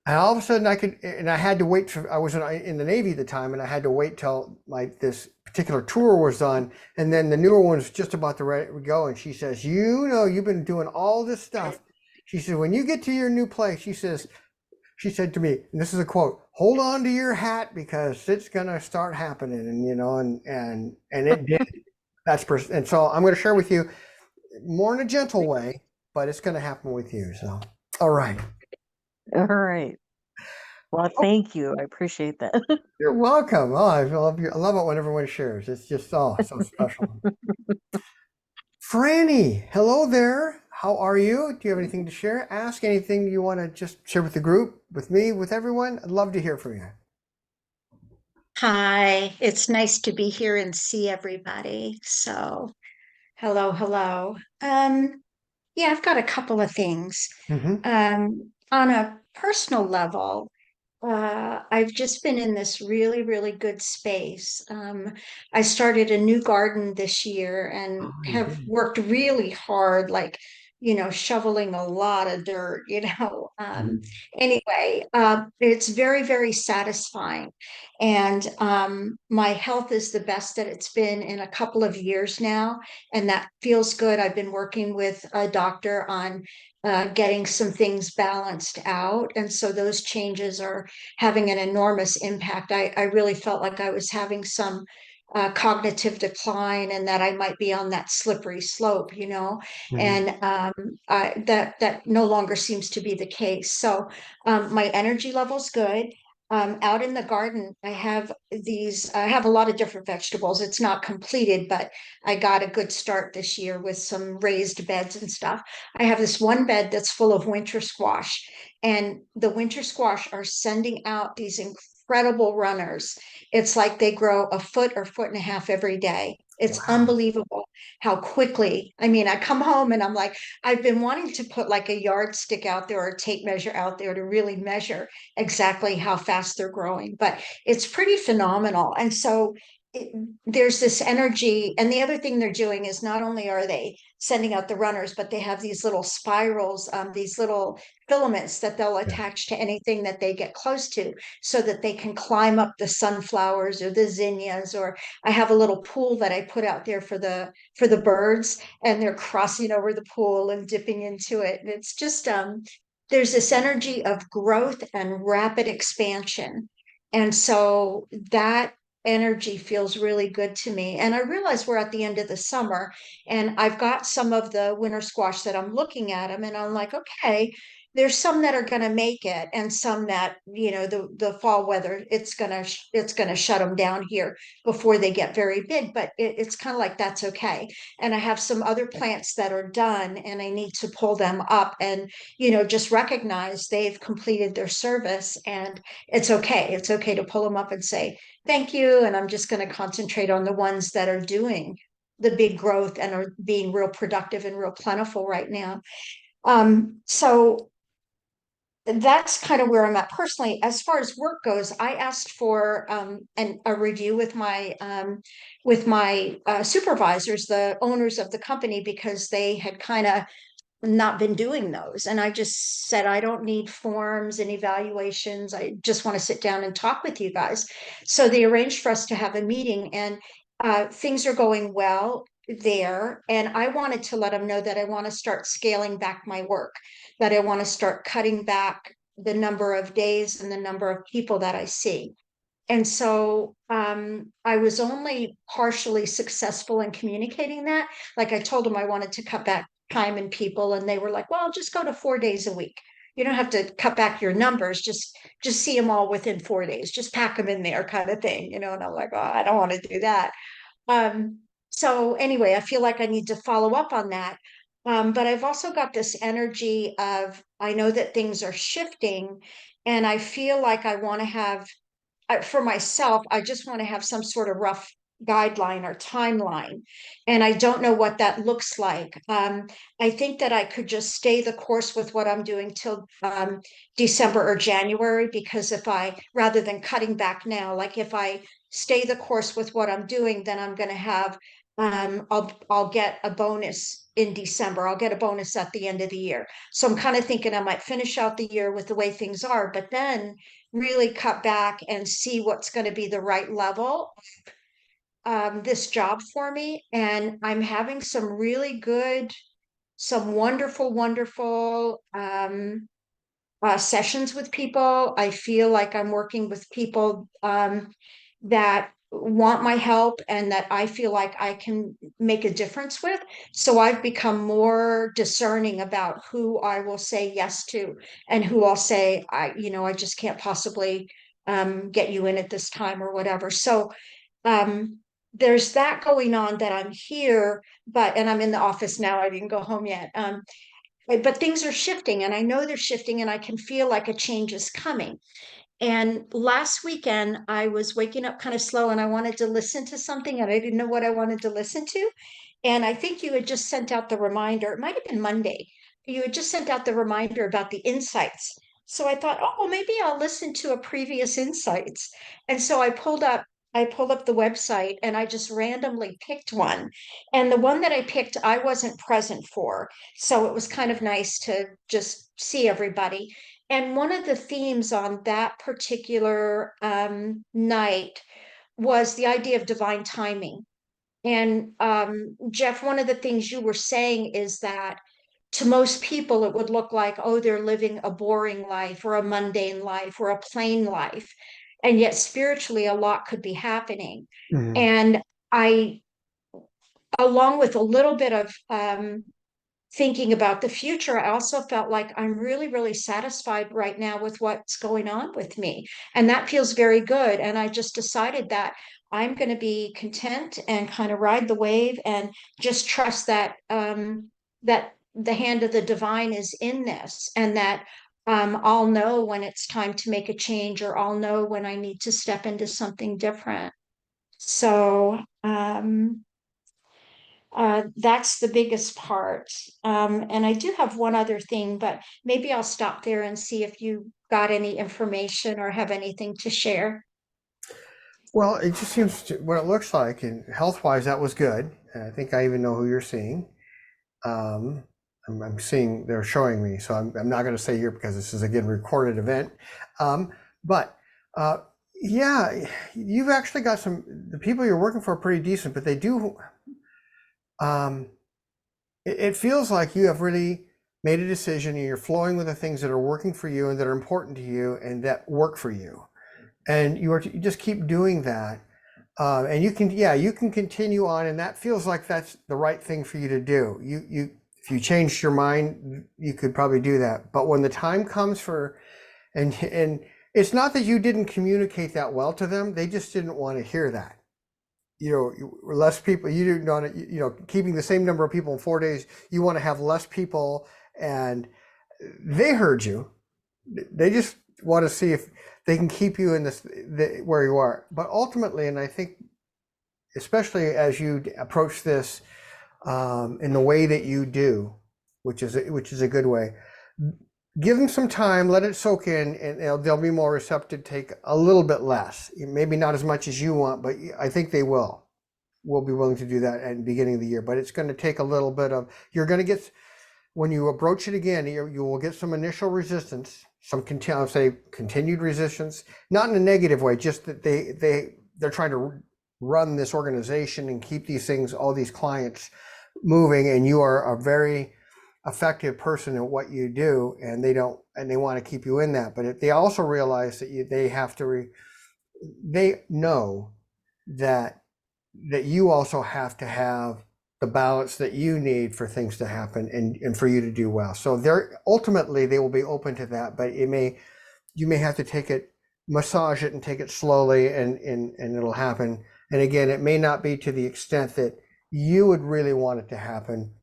all of a sudden, I had to wait for. I was in the Navy at the time, and I had to wait till this particular tour was done, and then the newer one was just about to ready to go. And she says, "You know, you've been doing all this stuff." She said, "When you get to your new place," she said to me, and this is a quote, "Hold on to your hat because it's gonna start happening," and and it did. And so I'm going to share with you more in a gentle way, but it's going to happen with you. So, all right. All right. Well, thank you. I appreciate that. You're welcome. Oh, I love you. I love it when everyone shares. It's just so special. Franny, hello there. How are you? Do you have anything to share? Ask anything you want to just share with the group, with me, with everyone? I'd love to hear from you. Hi, it's nice to be here and see everybody. So, hello, hello. Yeah, I've got a couple of things. Mm-hmm. On a personal level, I've just been in this really, really good space. I started a new garden this year and Oh, you have did. worked really hard, like, shoveling a lot of dirt, Mhm. Anyway, it's very, very satisfying. And my health is the best that it's been in a couple of years now, and that feels good. I've been working with a doctor on getting some things balanced out. And so those changes are having an enormous impact. I really felt like I was having some cognitive decline and that I might be on that slippery slope, Mhm. and that no longer seems to be the case. So my energy level's good. Out in the garden, I have a lot of different vegetables. It's not completed, but I got a good start this year with some raised beds and stuff. I have this one bed that's full of winter squash, and the winter squash are sending out these incredible runners. It's like they grow a foot or foot and a half every day. It's Wow. unbelievable how quickly. I mean, I come home and I'm like, I've been wanting to put like a yardstick out there or a tape measure out there to really measure exactly how fast they're growing, but it's pretty phenomenal. And so it, there's this energy. And the other thing they're doing is not only are they sending out the runners, but they have these little spirals, these little filaments that they'll Yeah. attach to anything that they get close to so that they can climb up the sunflowers or the zinnias. Or I have a little pool that I put out there for the birds, and they're crossing over the pool and dipping into it. And it's just there's this energy of growth and rapid expansion. And so that energy feels really good to me. And I realize we're at the end of the summer, and I've got some of the winter squash that I'm looking at them, and I'm like, okay, there's some that are going to make it, and some that, the fall weather, it's going to shut them down here before they get very big. But it's kind of like that's okay. And I have some other plants that are done, and I need to pull them up and just recognize they've completed their service, and it's okay. It's okay to pull them up and say thank you. And I'm just going to concentrate on the ones that are doing the big growth and are being real productive and real plentiful right now. So that's kind of where I'm at personally. As far as work goes, I asked for a review with my supervisors, the owners of the company, because they had kind of not been doing those. And I just said, I don't need forms and evaluations. I just want to sit down and talk with you guys. So they arranged for us to have a meeting, and things are going well there. And I wanted to let them know that I want to start scaling back my work, that I want to start cutting back the number of days and the number of people that I see. And so I was only partially successful in communicating that. Like I told them I wanted to cut back time and people, and they were like, well, just go to 4 days a week. you don't have to cut back your numbers, just see them all within 4 days, just pack them in there kind of thing, and I'm like, oh, I don't want to do that. So anyway, I feel like I need to follow up on that. But I've also got this energy of, I know that things are shifting, and I feel like I want to have, for myself, I just want to have some sort of rough guideline or timeline. And I don't know what that looks like. I think that I could just stay the course with what I'm doing till December or January, because rather than cutting back now, like if I stay the course with what I'm doing, then I'm going to have, I'll get a bonus in December. I'll get a bonus at the end of the year. So I'm kind of thinking I might finish out the year with the way things are, but then really cut back and see what's going to be the right level this job for me. And I'm having some really good, some wonderful sessions with people. I feel like I'm working with people that want my help and that I feel like I can make a difference with. So I've become more discerning about who I will say yes to and who I'll say, I just can't possibly get you in at this time or whatever. So there's that going on, that I'm here, and I'm in the office now. I didn't go home yet. But things are shifting, and I know they're shifting, and I can feel like a change is coming. And last weekend, I was waking up kind of slow, and I wanted to listen to something, and I didn't know what I wanted to listen to. And I think you had just sent out the reminder. It might have been Monday. You had just sent out the reminder about the insights. So I thought, oh, well, maybe I'll listen to a previous insights. And so I pulled up the website, and I just randomly picked one. And the one that I picked, I wasn't present for. So it was kind of nice to just see everybody. And one of the themes on that particular night was the idea of divine timing. And Jeff, one of the things you were saying is that to most people, it would look like, oh, they're living a boring life or a mundane life or a plain life. And yet spiritually, a lot could be happening. Mhm. And I, along with a little bit of thinking about the future, I also felt like I'm really, really satisfied right now with what's going on with me. And that feels very good. And I just decided that I'm going to be content and kind of ride the wave and just trust that that the hand of the divine is in this, and that I'll know when it's time to make a change, or I'll know when I need to step into something different. So that's the biggest part. And I do have one other thing, but maybe I'll stop there and see if you got any information or have anything to share. Well, it just seems what it looks like, and health-wise, that was good. And I think I even know who you're seeing. I'm seeing, they're showing me, so I'm not going to say here because this is again recorded event. But yeah, you've actually got the people you're working for are pretty decent, but they do. It feels like you have really made a decision, and you're flowing with the things that are working for you and that are important to you and that work for you. And you just keep doing that. And you can continue on, and that feels like that's the right thing for you to do. If you changed your mind, you could probably do that. But when the time comes and it's not that you didn't communicate that well to them, they just didn't want to hear that. Less people, you didn't want to, keeping the same number of people in 4 days, you want to have less people, and they heard you. They just want to see if they can keep you in where you are. But ultimately, and I think especially as you approach this in the way that you do, which is a good way, give them some time, let it soak in, and they'll be more receptive. Take a little bit less, maybe not as much as you want, but I think they will be willing to do that at the beginning of the year. But it's going to take a little bit of, you're going to get, when you approach it again, you will get some initial resistance, some continued resistance, not in a negative way, just that they're trying to run this organization and keep these things, all these clients moving, and you are a very effective person at what you do, and they want to keep you in that. But they also realize that they know that you also have to have the balance that you need for things to happen and for you to do well. So they're ultimately they will be open to that, but you may have to take it, massage it and take it slowly and it'll happen. And again, it may not be to the extent that you would really want it to happen.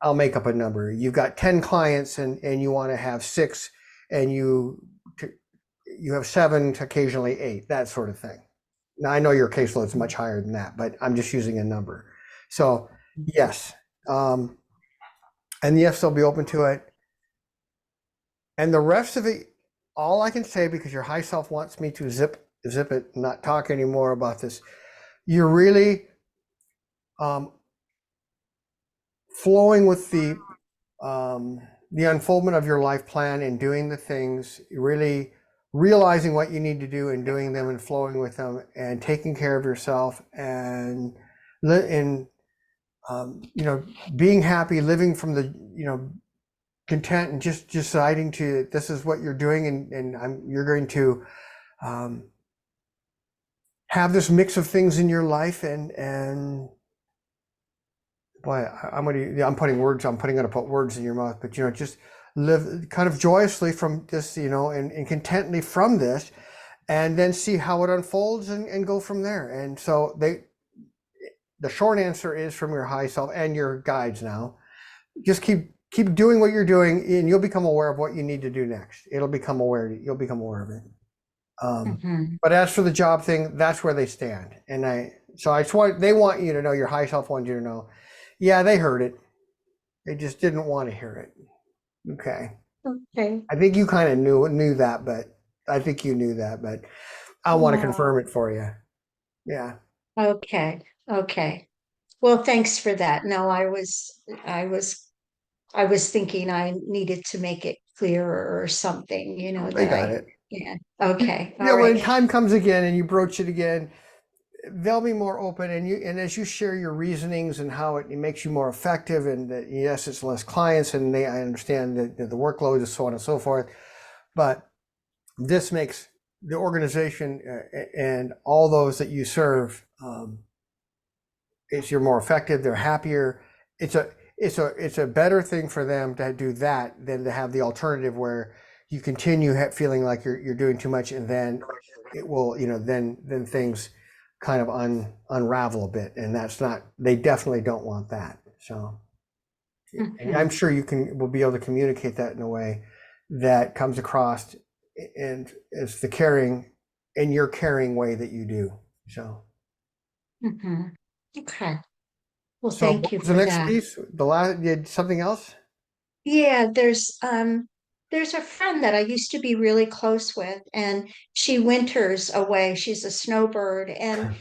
I'll make up a number. You've got 10 clients and you want to have 6 and you have 7 to occasionally 8, that sort of thing. Now I know your caseload is much higher than that, but I'm just using a number. So yes, and yes, they'll be open to it. And the rest of it, all I can say, because your high self wants me to zip it, not talk anymore about this. You're really flowing with the unfoldment of your life plan and doing the things, really realizing what you need to do and doing them and flowing with them and taking care of yourself and being happy, living from the, content and just deciding to, this is what you're doing and you're going to have this mix of things in your life and boy, I'm gonna put words in your mouth, but just live kind of joyously from this, and contently from this, and then see how it unfolds and go from there. And so the short answer is from your high self and your guides now, just keep doing what you're doing and you'll become aware of what you need to do next. You'll become aware of it. But as for the job thing, that's where they stand. And they want you to know, your high self wants you to know, yeah, they heard it. They just didn't want to hear it. Okay. I think you kind of knew that, but I think you knew that, but I want to confirm it for you. Yeah. Okay. Well, thanks for that. No, I was thinking I needed to make it clearer or something, They got it. yeah. Okay. Yeah, All when right. time comes again and you broach it again, they'll be more open, and as you share your reasonings and how it makes you more effective, and that yes, it's less clients, and I understand that the workload is so on and so forth, but this makes the organization and all those that you serve, you're more effective. They're happier. It's a better thing for them to do that than to have the alternative where you continue feeling like you're doing too much, and then it will, then things kind of unravel a bit, and they definitely don't want that. So and I'm sure will be able to communicate that in a way that comes across, and it's the caring in your caring way that you do. So Okay. Well, so thank what you was for the next that. piece? You had something else? Yeah, there's a friend that I used to be really close with, and she winters away. She's a snowbird, and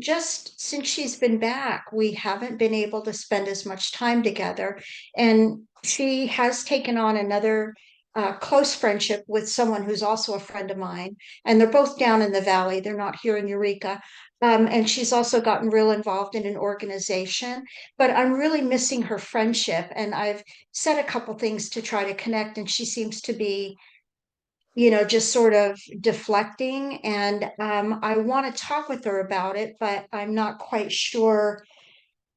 just since she's been back, we haven't been able to spend as much time together. And she has taken on another close friendship with someone who's also a friend of mine, and they're both down in the valley. They're not here in Eureka. And she's also gotten real involved in an organization, but I'm really missing her friendship. And I've said a couple things to try to connect, and she seems to be, just sort of deflecting. And I want to talk with her about it, but I'm not quite sure.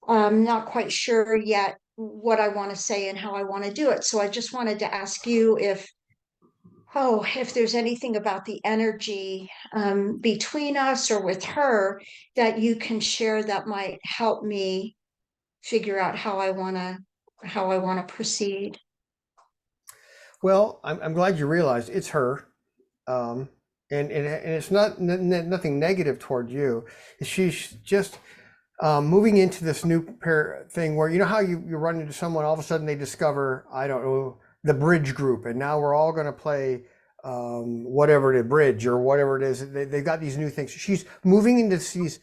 I'm not quite sure yet what I want to say and how I want to do it. So I just wanted to ask you if there's anything about the energy between us or with her that you can share that might help me figure out how I want to proceed. Well, I'm glad you realized it's her, and it's not nothing negative toward you. She's just moving into this new thing where how you run into someone, all of a sudden they discover, I don't know, the bridge group, and now we're all going to play whatever it is, bridge or whatever it is. They've got these new things. She's moving into these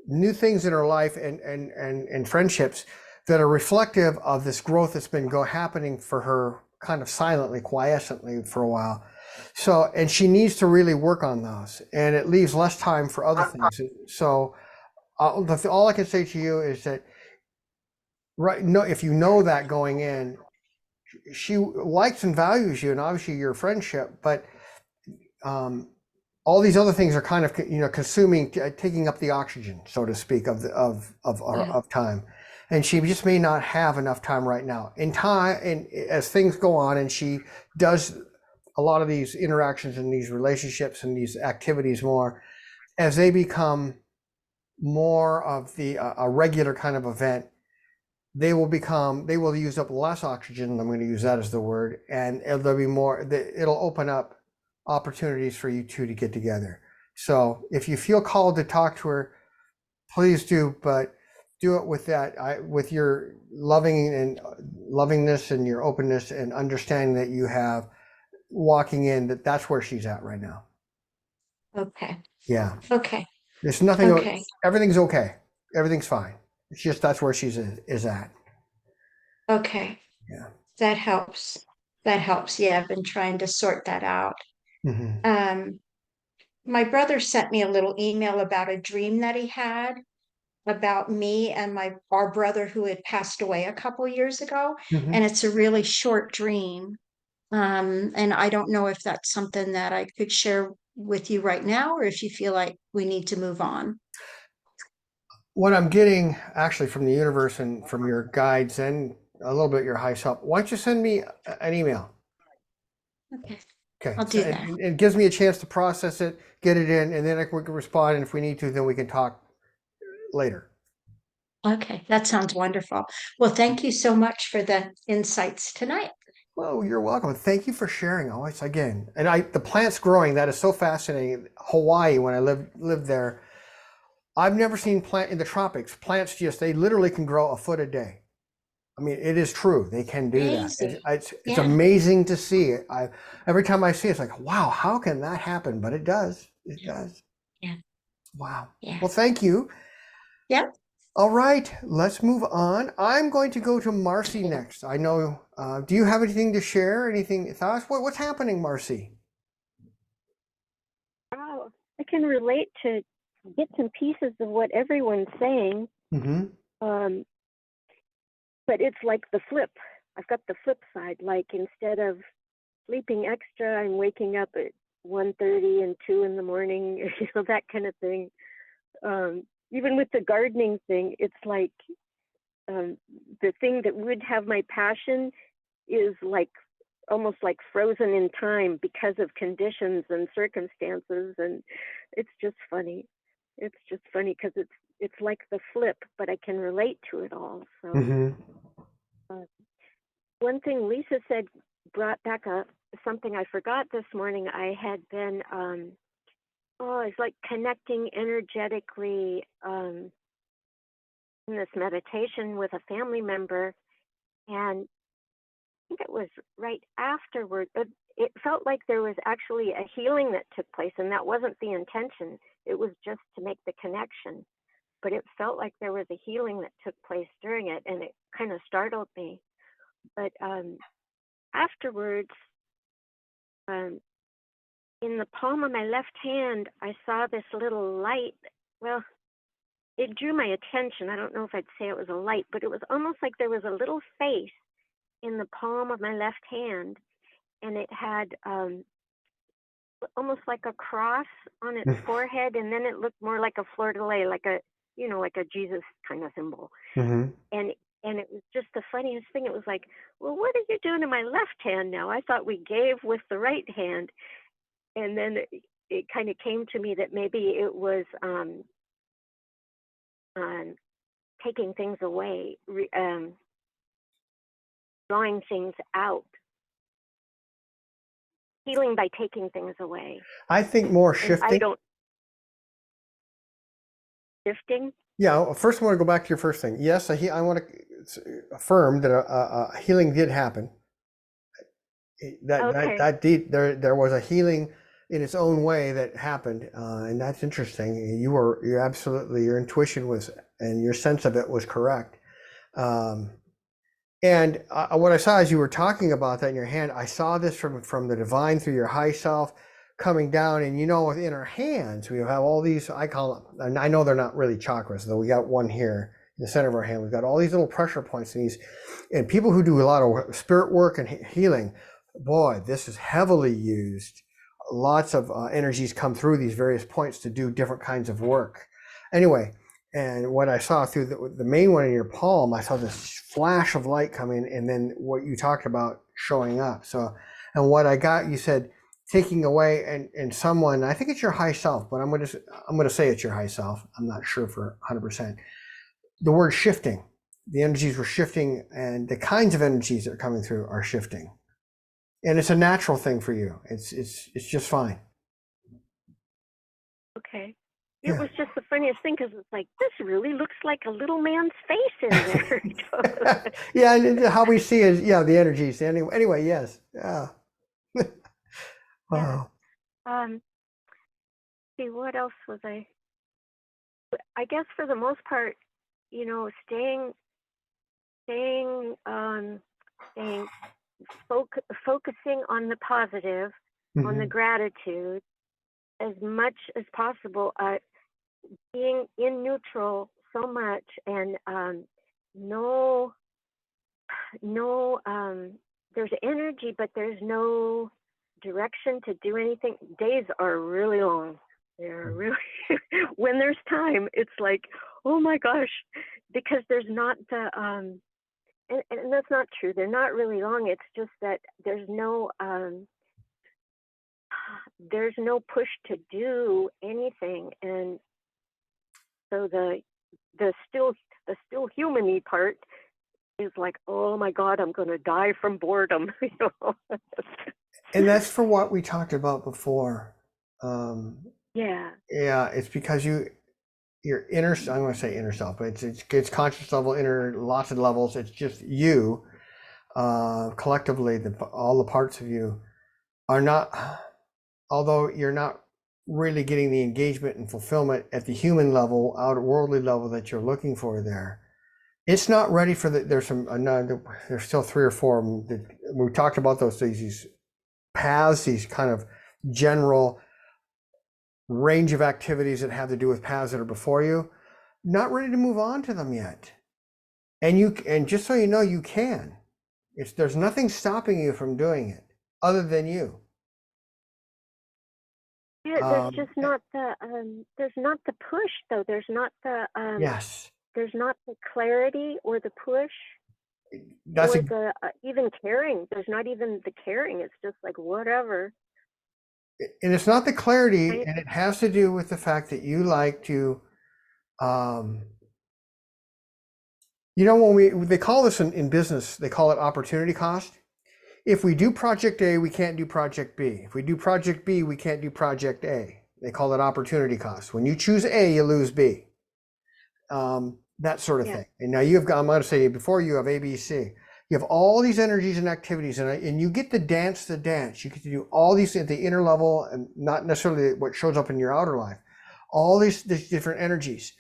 new things in her life and friendships that are reflective of this growth that's been happening for her kind of silently, quiescently for a while. So, and she needs to really work on those, and it leaves less time for other things. So all I can say to you is that, if you know that going in, she likes and values you, and obviously your friendship, but all these other things are kind of consuming, taking up the oxygen, so to speak, of time. and she just may not have enough time right now. In time, and as things go on, and she does a lot of these interactions and these relationships and these activities more, as they become more of the a regular kind of event, they will use up less oxygen. I'm going to use that as the word, and there'll be more. It'll open up opportunities for you two to get together. So if you feel called to talk to her, please do, but do it with with your lovingness and your openness and understanding that you have walking in that's where she's at right now. Okay. Yeah. Okay. There's nothing, Okay. everything's okay. Everything's fine. It's just that's where she's is at. Okay. Yeah. That helps. That helps. Yeah, I've been trying to sort that out. Mm-hmm. My brother sent me a little email about a dream that he had about me and our brother who had passed away a couple years ago. Mm-hmm. And it's a really short dream. And I don't know if that's something that I could share with you right now, or if you feel like we need to move on. What I'm getting actually from the universe and from your guides and a little bit your high self, why don't you send me an email? Okay. Okay. I'll do that. It gives me a chance to process it, get it in, and then we can respond. And if we need to, then we can talk later. Okay, that sounds wonderful. Well, thank you so much for the insights tonight. Well, you're welcome. Thank you for sharing always again. And the plants growing, that is so fascinating. Hawaii, when I lived there, I've never seen plant in the tropics. Plants they literally can grow a foot a day. I mean, it is true. They can do Amazing. that. It's Yeah. amazing to see it. Every time I see it, it's like, wow, how can that happen? But it does. It does. Yeah. Wow. Yeah. Well, thank you. Yeah. All right, let's move on. I'm going to go to Marci next. I know, do you have anything to share? Anything, thoughts? What's happening, Marci? Oh, I can relate to bits and pieces of what everyone's saying. Mm-hmm. But it's like the flip. I've got the flip side. Like instead of sleeping extra, I'm waking up at 1:30 and 2 in the morning, that kind of thing. Even with the gardening thing, it's like the thing that would have my passion is like almost like frozen in time because of conditions and circumstances, and it's just funny. It's just funny because it's like the flip, but I can relate to it all. So one thing Lisa said brought back something I forgot this morning. I had been it's like connecting energetically in this meditation with a family member, and I think it was right afterward. It felt like there was actually a healing that took place, and that wasn't the intention. It was just to make the connection. But it felt like there was a healing that took place during it, and it kind of startled me. But afterwards, in the palm of my left hand, I saw this little light. Well, it drew my attention. I don't know if I'd say it was a light, but it was almost like there was a little face in the palm of my left hand, and it had almost like a cross on its forehead, and then it looked more like a fleur-de-lis, like a Jesus kind of symbol. Mm-hmm. And it was just the funniest thing. It was like, well, what are you doing to my left hand now? I thought we gave with the right hand. And then it kind of came to me that maybe it was taking things away, drawing things out, healing by taking things away. I think more shifting. Shifting? Yeah, first I want to go back to your first thing. Yes, I want to affirm that a healing did happen. There was a healing in its own way that happened, and that's interesting. Your intuition was, and your sense of it was correct. And what I saw as you were talking about that in your hand, I saw this from the divine through your high self coming down, and within our hands we have all these, I call them, and I know they're not really chakras, though we got one here in the center of our hand. We've got all these little pressure points, and people who do a lot of spirit work and healing, boy, this is heavily used. Lots of energies come through these various points to do different kinds of work. Anyway, And what I saw through the main one in your palm, I saw this flash of light coming, and then what you talked about showing up. So, and what I got, you said taking away, and someone, I think it's your high self, but I'm gonna say it's your high self. I'm not sure for 100%. The word shifting, the energies were shifting, and the kinds of energies that are coming through are shifting, and it's a natural thing for you. It's just fine. Okay. It Yeah. was just the funniest thing because it's like, this really looks like a little man's face in there. Yeah, and how we see is the energies. Anyway, yes. Yeah. Yeah. Wow. See, what else was I guess for the most part, staying focusing on the positive, on the Mhm. gratitude as much as possible, being in neutral so much, and no, there's energy, but there's no direction to do anything. Days are really long. They're really, when there's time, it's like, oh my gosh, because there's not the, and that's not true. They're not really long. It's just that there's no push to do anything. And so the still human-y part is like, oh my God, I'm going to die from boredom. And that's for what we talked about before. Yeah. Yeah, it's because your inner, I'm going to say inner self, but it's conscious level, inner, lots of levels. It's just you, collectively, all the parts of you are not, although you're not really getting the engagement and fulfillment at the human level, outer worldly level that you're looking for there. It's not ready for there's still 3 or 4 of them that we talked about these paths, these kind of general range of activities that have to do with paths that are before you, not ready to move on to them yet. And just so you know, you can. There's nothing stopping you from doing it other than you. Yeah, there's just not there's not the push though. There's not the Yes. There's not the clarity or the push That's or the even caring. There's not even the caring. It's just like whatever. and it's not the clarity, and it has to do with the fact that you like to when they call this in business, they call it opportunity cost. If we do project A, we can't do project B. If we do project B, we can't do project A. They call it opportunity cost. When you choose A, you lose B. That sort of thing. And now I'm going to say before you have A, B, C. You have all these energies and activities, and you get to dance the dance. You get to do all these at the inner level, and not necessarily what shows up in your outer life. All these different energies,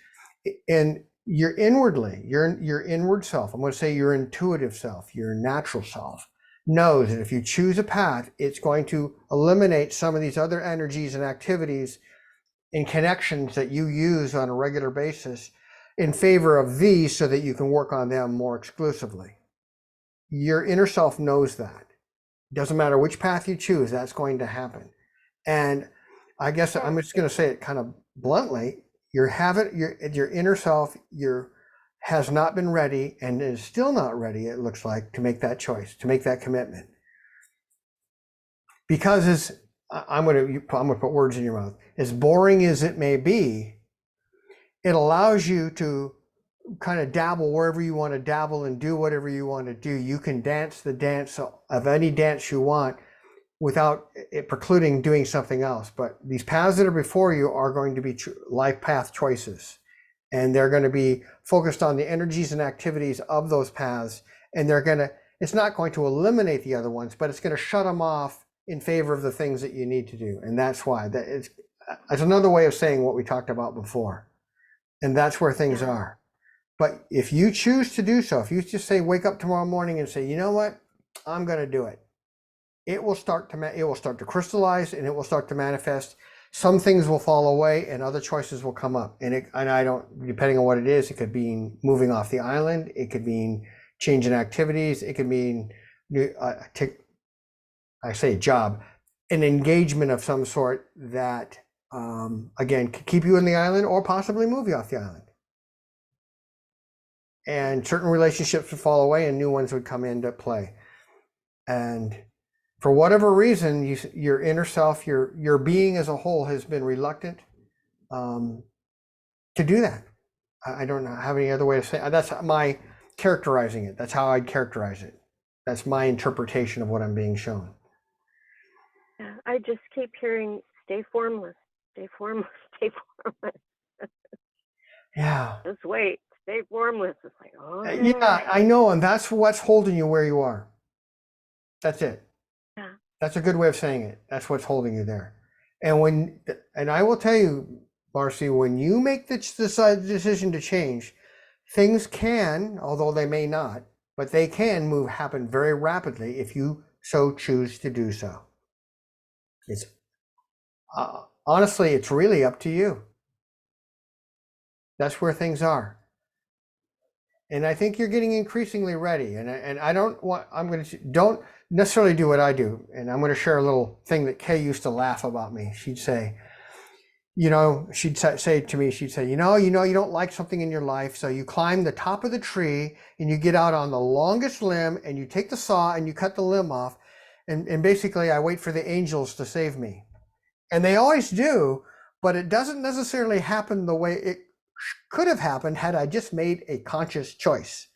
and your inward self. I'm going to say your intuitive self, your natural self, knows that if you choose a path, it's going to eliminate some of these other energies and activities and connections that you use on a regular basis in favor of these so that you can work on them more exclusively. Your inner self knows that. Doesn't matter which path you choose, that's going to happen. And I guess I'm just going to say it kind of bluntly, your inner self has not been ready and is still not ready, it looks like, to make that choice, to make that commitment. Because I'm going to put words in your mouth. As boring as it may be, it allows you to kind of dabble wherever you want to dabble and do whatever you want to do. You can dance the dance of any dance you want without it precluding doing something else. But these paths that are before you are going to be life path choices. And they're going to be focused on the energies and activities of those paths. And it's not going to eliminate the other ones, but it's going to shut them off in favor of the things that you need to do. And that's why it's another way of saying what we talked about before. And that's where things are. But if you choose to do so, if you just say, wake up tomorrow morning and say, you know what, I'm going to do it. It will start to crystallize, and it will start to manifest. Some things will fall away and other choices will come up. And I don't, depending on what it is, it could mean moving off the island. It could mean changing activities. It could mean, I say job, an engagement of some sort that, again, could keep you in the island or possibly move you off the island. and certain relationships would fall away and new ones would come into play. And for whatever reason, your inner self, your being as a whole has been reluctant to do that. I don't have any other way to say it. That's my characterizing it. That's how I'd characterize it. That's my interpretation of what I'm being shown. Yeah, I just keep hearing, stay formless, stay formless, stay formless. Yeah. Just wait, stay formless. It's like, oh. Yeah, I know. And that's what's holding you where you are. That's it. Yeah. That's a good way of saying it. That's what's holding you there. And I will tell you, Marci, when you make the decision to change, things can, although they may not, but they can happen very rapidly if you so choose to do so. It's honestly, it's really up to you. That's where things are. And I think you're getting increasingly ready. And I don't necessarily do what I do. And I'm going to share a little thing that Kay used to laugh about me. She'd say, she'd say to me, you don't like something in your life. So you climb the top of the tree and you get out on the longest limb and you take the saw and you cut the limb off. And basically I wait for the angels to save me. And they always do, but it doesn't necessarily happen the way it could have happened had I just made a conscious choice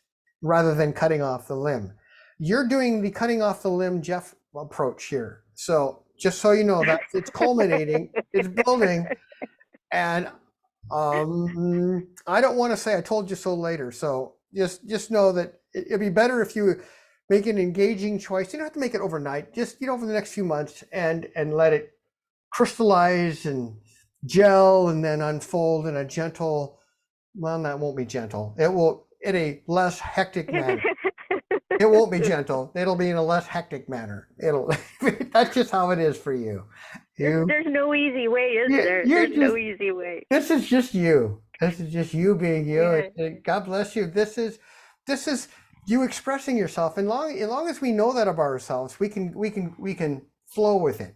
rather than cutting off the limb. You're doing the cutting off the limb Jeff approach here. So just so you know that it's culminating, it's building. And I don't want to say I told you so later. So just know that it'd be better if you make an engaging choice. You don't have to make it overnight, just, over the next few months and let it crystallize and gel and then unfold in a gentle, well, that won't be gentle. It will in a less hectic manner. It won't be gentle. It'll be in a less hectic manner. That's just how it is for you. There's no easy way, is there? There's no easy way. This is just you. This is just you being you. Yeah. And God bless you. This is you expressing yourself. And long as we know that about ourselves, we can flow with it.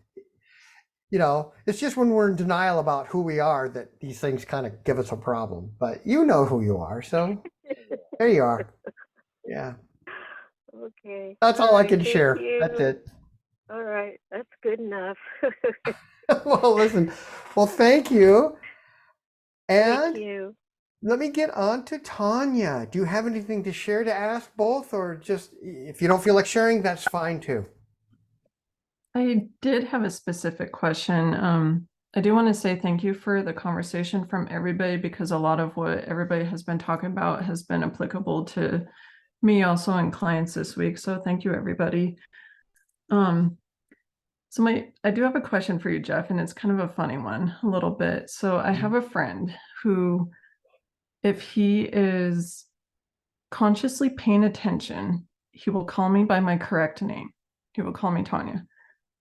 It's just when we're in denial about who we are that these things kind of give us a problem. But you know who you are, so there you are. Yeah. Okay. That's all I right, can thank share. you. That's it. All right, that's good enough. Well, listen. Well, thank you. And Thank you. let me get on to Tonya. Do you have anything to share to ask both, or just if you don't feel like sharing, that's fine too. I did have a specific question. I do want to say thank you for the conversation from everybody, because a lot of what everybody has been talking about has been applicable to me also and clients this week. So thank you, everybody. So I do have a question for you, Jeff, and it's kind of a funny one a little bit. So I have a friend who, if he is consciously paying attention, he will call me by my correct name. He will call me Tonya.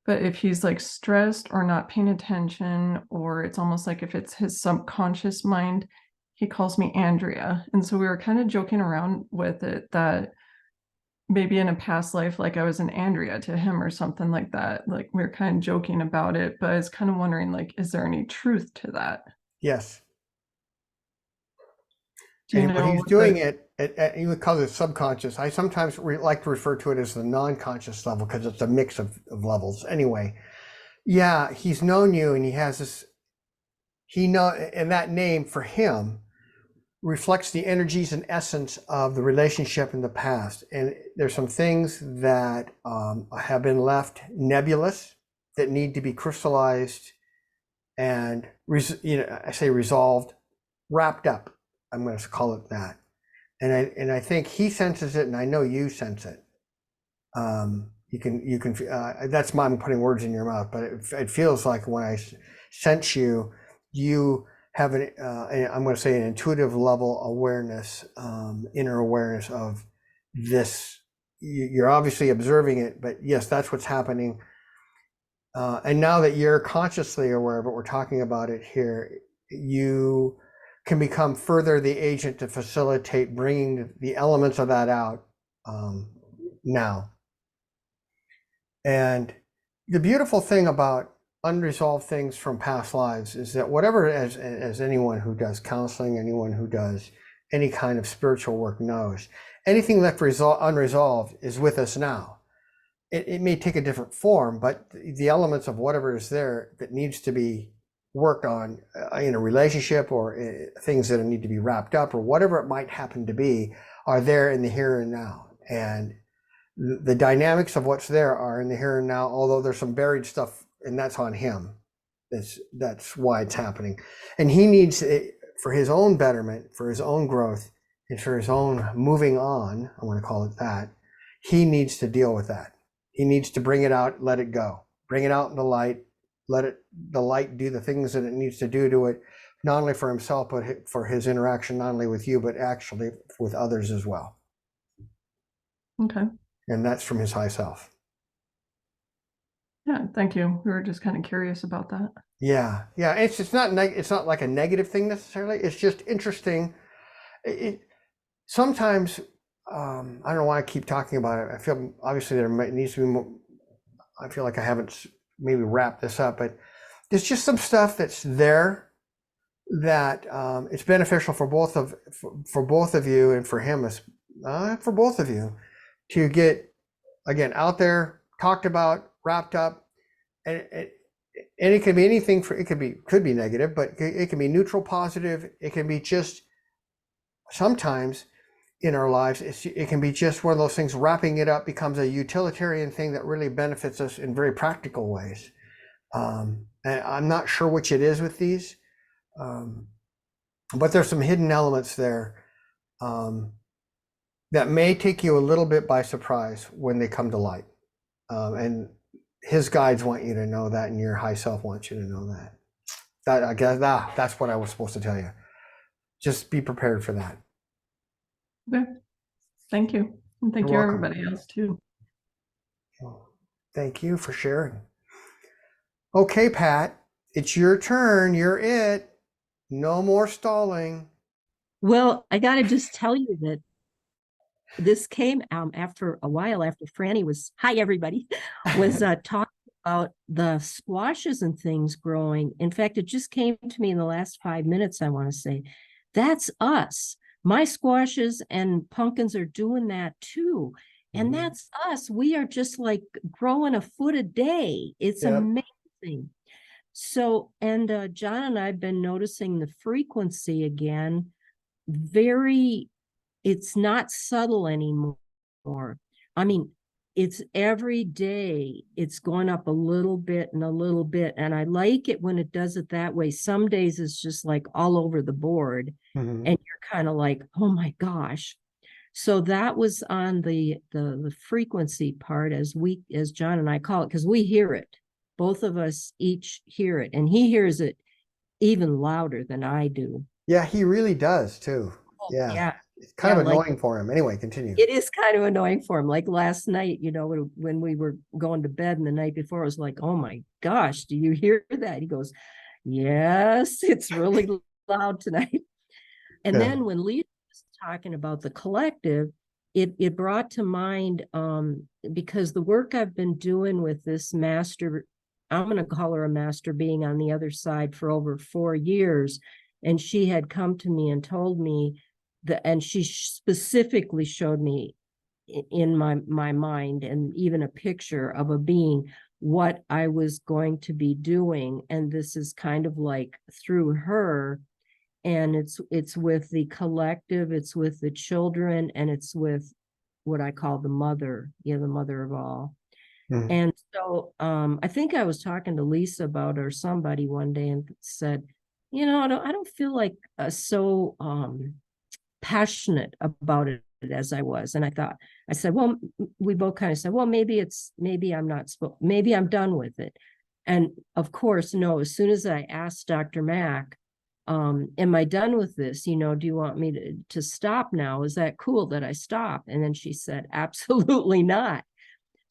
But if he's like stressed or not paying attention, or it's almost like if it's his subconscious mind, he calls me Andrea. And so we were kind of joking around with it that maybe in a past life, like I was an Andrea to him or something like that. Like we were kind of joking about it, but I was kind of wondering, like, is there any truth to that? Yes. Do you And when know he's what doing the- it, you would call it subconscious. I sometimes like to refer to it as the non-conscious level because it's a mix of levels. Anyway, yeah, he's known you, and he has this. And that name for him reflects the energies and essence of the relationship in the past. And there's some things that have been left nebulous that need to be crystallized and I say resolved, wrapped up. I'm going to call it that. And I think he senses it, and I know you sense it. You can. That's my, I'm putting words in your mouth, but it feels like when I sense you, you have I'm going to say an intuitive level awareness, inner awareness of this. You're obviously observing it, but yes, that's what's happening. And now that you're consciously aware of it, we're talking about it here, you can become further the agent to facilitate bringing the elements of that out now. And the beautiful thing about unresolved things from past lives is that whatever, as anyone who does counseling, anyone who does any kind of spiritual work knows. Anything left unresolved is with us now. It may take a different form, but the elements of whatever is there that needs to be worked on in a relationship, or things that need to be wrapped up, or whatever it might happen to be, are there in the here and now. And the dynamics of what's there are in the here and now, although there's some buried stuff, and that's on him. That's why it's happening. And he needs it for his own betterment, for his own growth, and for his own moving on, I want to call it that. He needs to deal with that. He needs to bring it out, let it go, bring it out in the light, let the light do the things that it needs to do to it, not only for himself, but for his interaction, not only with you, but actually with others as well. Okay. And that's from his high self. Yeah, thank you. We were just kind of curious about that. Yeah. It's not like a negative thing necessarily. It's just interesting. Sometimes, I don't know why I keep talking about it. I feel obviously needs to be more. I feel like I haven't maybe wrapped this up, but there's just some stuff that's there that it's beneficial for both of you, and for him, for both of you, to get again out there, talked about, wrapped up, and it can be anything. Could be negative, but it can be neutral, positive. It can be just sometimes in our lives, it can be just one of those things. Wrapping it up becomes a utilitarian thing that really benefits us in very practical ways. And I'm not sure which it is with these, but there's some hidden elements there that may take you a little bit by surprise when they come to light. And his guides want you to know that, and your high self wants you to know that. That I guess that's what I was supposed to tell you. Just be prepared for that. Okay. Thank you. And thank you, You're welcome. everybody else, too. Thank you for sharing. Okay, Pat, it's your turn. You're it. No more stalling. Well, I got to just tell you that this came after a while, after Franny was, hi, everybody, was talking about the squashes and things growing. In fact, it just came to me in the last 5 minutes, I want to say. That's us. My squashes and pumpkins are doing that too. And that's us. We are just like growing a foot a day. It's amazing. So, and John and I have been noticing the frequency again. It's not subtle anymore. I mean, it's every day. It's going up a little bit and a little bit. And I like it when it does it that way. Some days it's just like all over the board. And you're kind of like, oh my gosh. So that was on the frequency part, as John and I call it, because we hear it. Both of us each hear it, and he hears it even louder than I do. Yeah, he really does too. Yeah. It's kind of annoying for him. Anyway, continue. It is kind of annoying for him. Like last night, when we were going to bed, and the night before, I was like, oh my gosh, do you hear that? He goes, yes, it's really loud tonight. And then when Lisa was talking about the collective, it brought to mind, because the work I've been doing with this master, I'm going to call her a master being on the other side, for over 4 years. And she had come to me and told me that, and she specifically showed me in my mind, and even a picture of a being, what I was going to be doing. And this is kind of like through her. And it's with the collective, it's with the children, and it's with what I call the mother, the mother of all. And so I think I was talking to Lisa about, or somebody one day, and said, I don't feel like so passionate about it as I was. And I said, well, we both kind of said, well, maybe I'm done with it. And of course, no, as soon as I asked Dr. Mack, am I done with this? Do you want me to stop now? Is that cool that I stop? And then she said, absolutely not.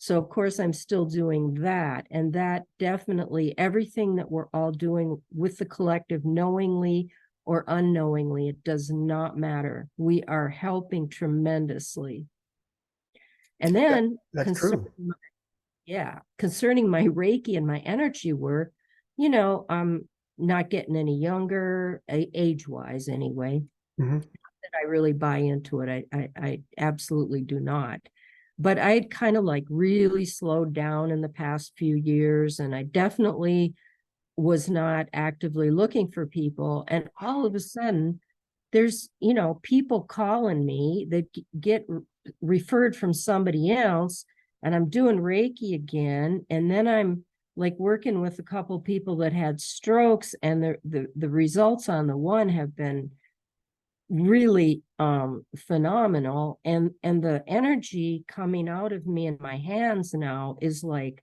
So of course I'm still doing that. And that definitely, everything that we're all doing with the collective, knowingly or unknowingly, it does not matter. We are helping tremendously. And then that's true. Concerning my Reiki and my energy work, I'm not getting any younger, age-wise anyway. that I really buy into it. I absolutely do not. But I'd kind of like really slowed down in the past few years, and I definitely was not actively looking for people. And all of a sudden, there's, people calling me that get referred from somebody else, and I'm doing Reiki again. And then I'm like working with a couple people that had strokes, and the results on the one have been really phenomenal, and the energy coming out of me in my hands now is like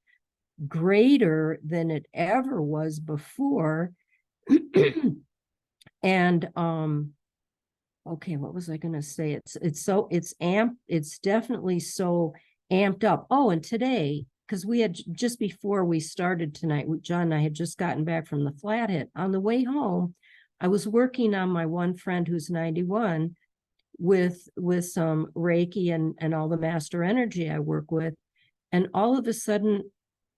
greater than it ever was before. And okay, what was I going to say? It's definitely so amped up. Oh, and today, because we had just before we started tonight, John and I had just gotten back from the Flathead. On the way home, I was working on my one friend who's 91 with some Reiki and all the master energy I work with. And all of a sudden,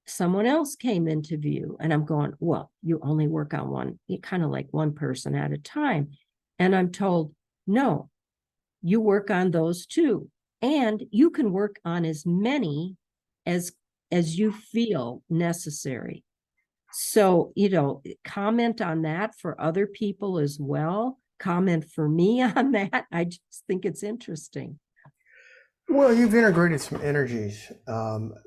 someone else came into view, and I'm going, well, you only work on one, kind of like one person at a time. And I'm told, no, you work on those too. And you can work on as many as you feel necessary. So, comment on that for other people as well. Comment for me on that. I just think it's interesting. Well, you've integrated some energies,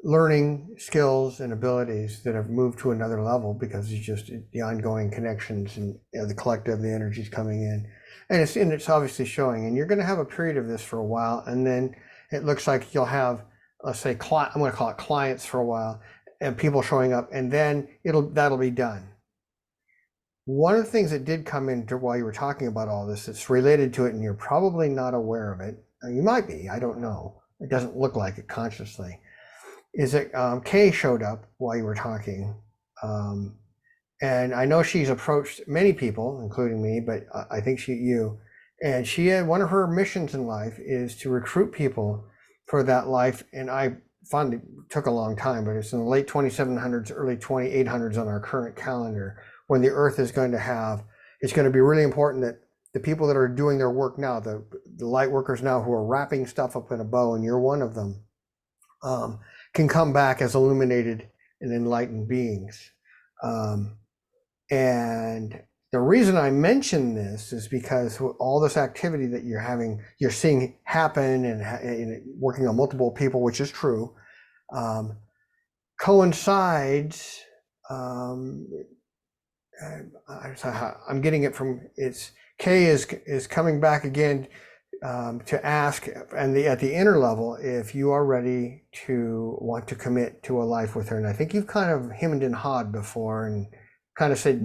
learning skills and abilities that have moved to another level because it's just the ongoing connections and the collective, the energies coming in, and it's obviously showing. And you're going to have a period of this for a while, and then it looks like you'll have, let's say, I'm going to call it clients for a while, and people showing up, and then that'll be done. One of the things that did come in while you were talking about all this, it's related to it, and you're probably not aware of it. You might be, I don't know. It doesn't look like it consciously. Is that Kay showed up while you were talking. And I know she's approached many people, including me, but I think you. And she had one of her missions in life is to recruit people for that life. And I found it took a long time, but it's in the late 2700s, early 2800s on our current calendar, when the Earth is going to it's going to be really important that the people that are doing their work now, the light workers now who are wrapping stuff up in a bow, and you're one of them, can come back as illuminated and enlightened beings. And the reason I mention this is because all this activity that you're seeing happen and working on multiple people, which is true, coincides. I'm getting it from Kay is coming back again to ask, and at the inner level, if you are ready to want to commit to a life with her. And I think you've kind of hemmed and hawed before and kind of said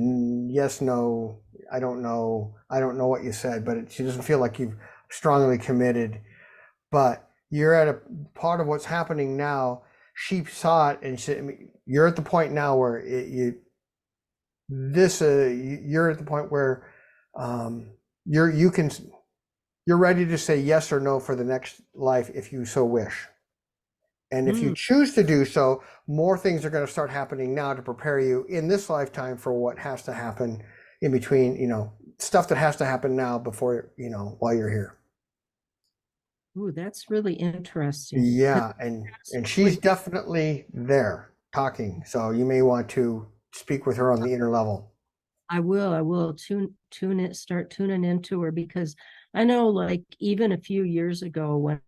yes, no, I don't know what you said, but she doesn't feel like you've strongly committed. But you're at a part of what's happening now. She saw it, and you're at the point now where you're at the point where you're ready to say yes or no for the next life if you so wish. And if you choose to do so, more things are going to start happening now to prepare you in this lifetime for what has to happen in between, stuff that has to happen now before, while you're here. Ooh, that's really interesting. Yeah, and she's definitely there talking. So you may want to speak with her on the inner level. I will start tuning into her, because I know, like, even a few years ago when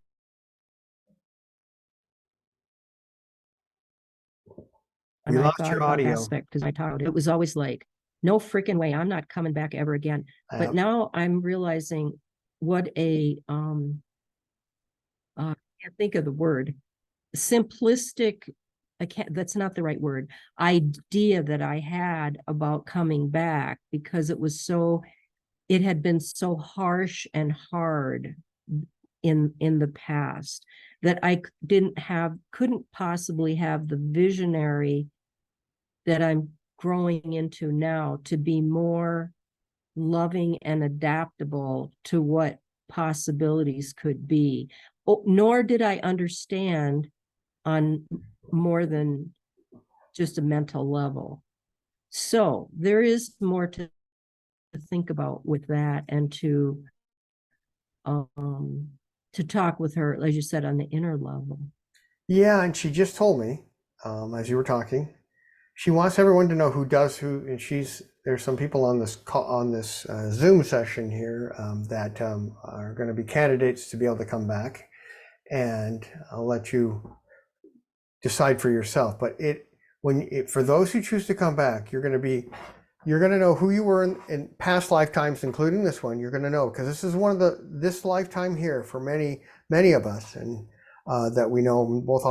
We I lost thought your about audio. aspect, because I talked, it was always like, no freaking way, I'm not coming back ever again. But now I'm realizing what I can't think of the word, simplistic, that's not the right word, idea that I had about coming back, because it had been so harsh and hard in the past that I couldn't possibly have the visionary that I'm growing into now to be more loving and adaptable to what possibilities could be. Nor did I understand on more than just a mental level. So there is more to think about with that, and to to talk with her, as you said, on the inner level. Yeah, and she just told me, as you were talking, she wants everyone to know who does who, and there's some people on this Zoom session here that are going to be candidates to be able to come back, and I'll let you decide for yourself. But for those who choose to come back, you're going to know who you were in past lifetimes, including this one. You're going to know, because this is this lifetime here for many of us, and that we know both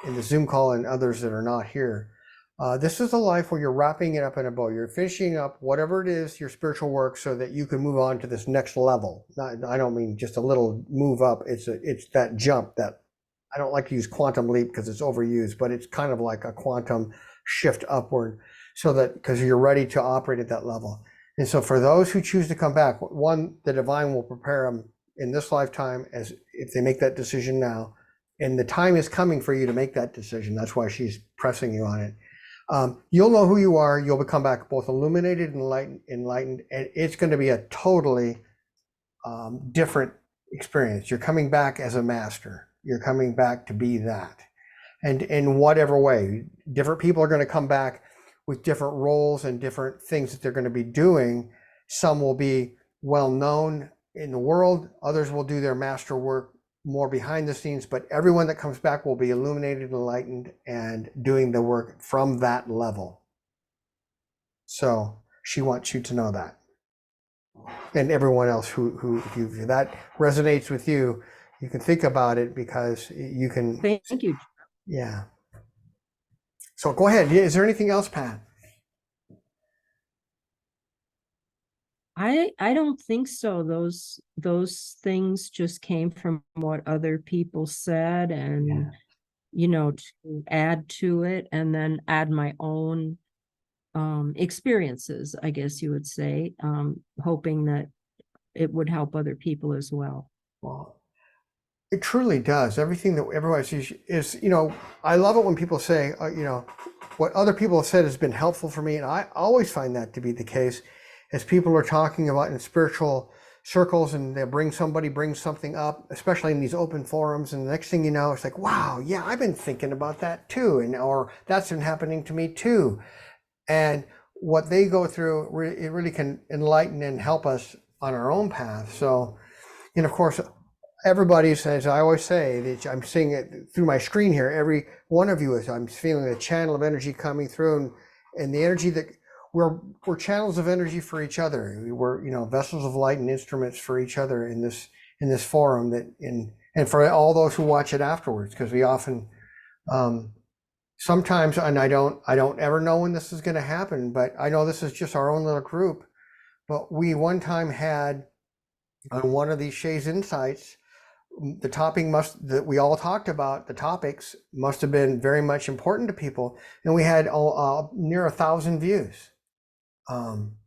in the Zoom call and others that are not here. This is a life where you're wrapping it up in a bow. You're finishing up whatever it is, your spiritual work, so that you can move on to this next level. I don't mean just a little move up. It's that jump that I don't like to use quantum leap because it's overused, but it's kind of like a quantum shift upward, so that because you're ready to operate at that level. And so for those who choose to come back, one, the divine will prepare them in this lifetime as if they make that decision now. And the time is coming for you to make that decision. That's why she's pressing you on it. You'll know who you are. You'll become back both illuminated and enlightened, and it's going to be a totally different experience. You're coming back as a master. You're coming back to be that. And in whatever way, different people are going to come back with different roles and different things that they're going to be doing. Some will be well known in the world. Others will do their master work more behind the scenes, but everyone that comes back will be illuminated, enlightened, and doing the work from that level. So she wants you to know that. And everyone else who if that resonates with you, you can think about it, because you can. Thank you. Yeah. So go ahead. Is there anything else, Pat? I don't think so. Those things just came from what other people said, and to add to it, and then add my own experiences, I guess you would say, hoping that it would help other people as well. Well, it truly does. Everything that everybody sees is, I love it when people say, what other people have said has been helpful for me. And I always find that to be the case, as people are talking about in spiritual circles, and they bring something up, especially in these open forums. And the next thing you know, it's like, wow, yeah, I've been thinking about that too. Or that's been happening to me too. And what they go through, it really can enlighten and help us on our own path. So, and of course, everybody says, I always say that I'm seeing it through my screen here. Every one of you I'm feeling a channel of energy coming through, and the energy that we're channels of energy for each other. We're, vessels of light and instruments for each other in this forum, and for all those who watch it afterwards, because we often, sometimes, and I don't ever know when this is going to happen, but I know this is just our own little group. But we one time had on one of these Shays Insights, the topic that we all talked about, the topics must have been very much important to people, and we had near 1,000 views on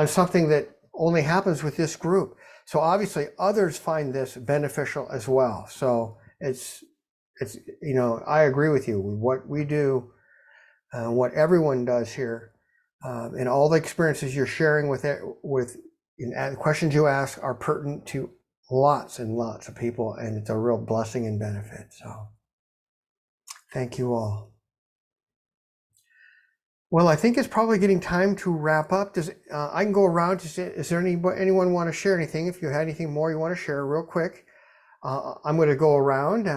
something that only happens with this group. So obviously others find this beneficial as well. So it's I agree with you. What we do, what everyone does here, and all the experiences you're sharing with the questions you ask are pertinent to lots and lots of people, and it's a real blessing and benefit. So thank you all. Well, I think it's probably getting time to wrap up. I can go around to say, is there anyone want to share anything? If you had anything more you want to share real quick, I'm going to go around.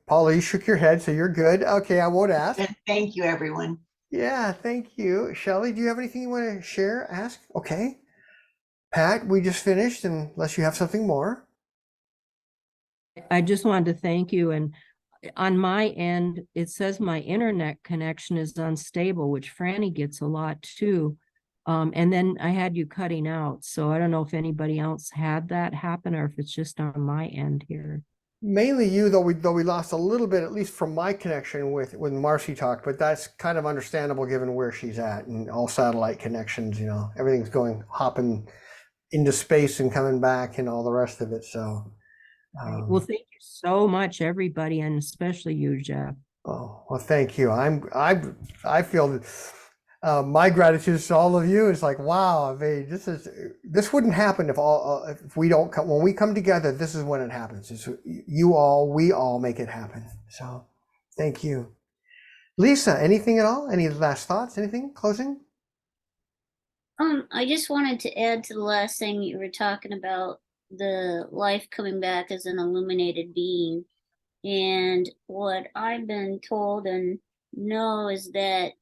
Paula, you shook your head, so you're good. Okay, I won't ask. Thank you, everyone. Yeah, thank you. Shelly, do you have anything you want to share, ask? Okay. Pat, we just finished, unless you have something more. I just wanted to thank you. And on my end, it says my internet connection is unstable, which Franny gets a lot too. And then I had you cutting out. So I don't know if anybody else had that happen, or if it's just on my end here. Mainly you, though we lost a little bit, at least from my connection when Marci talked, but that's kind of understandable given where she's at, and all satellite connections, everything's hopping into space and coming back and all the rest of it. So well, thank you so much, everybody, and especially you, Jeff. Oh, well, thank you. I feel My gratitude is to all of you. It's like, wow, I mean, this wouldn't happen if we don't come, when we come together, this is when it happens. It's we all make it happen. So thank you. Lisa, anything at all? Any last thoughts? Anything closing? I just wanted to add to the last thing you were talking about, the life coming back as an illuminated being. And what I've been told and know is that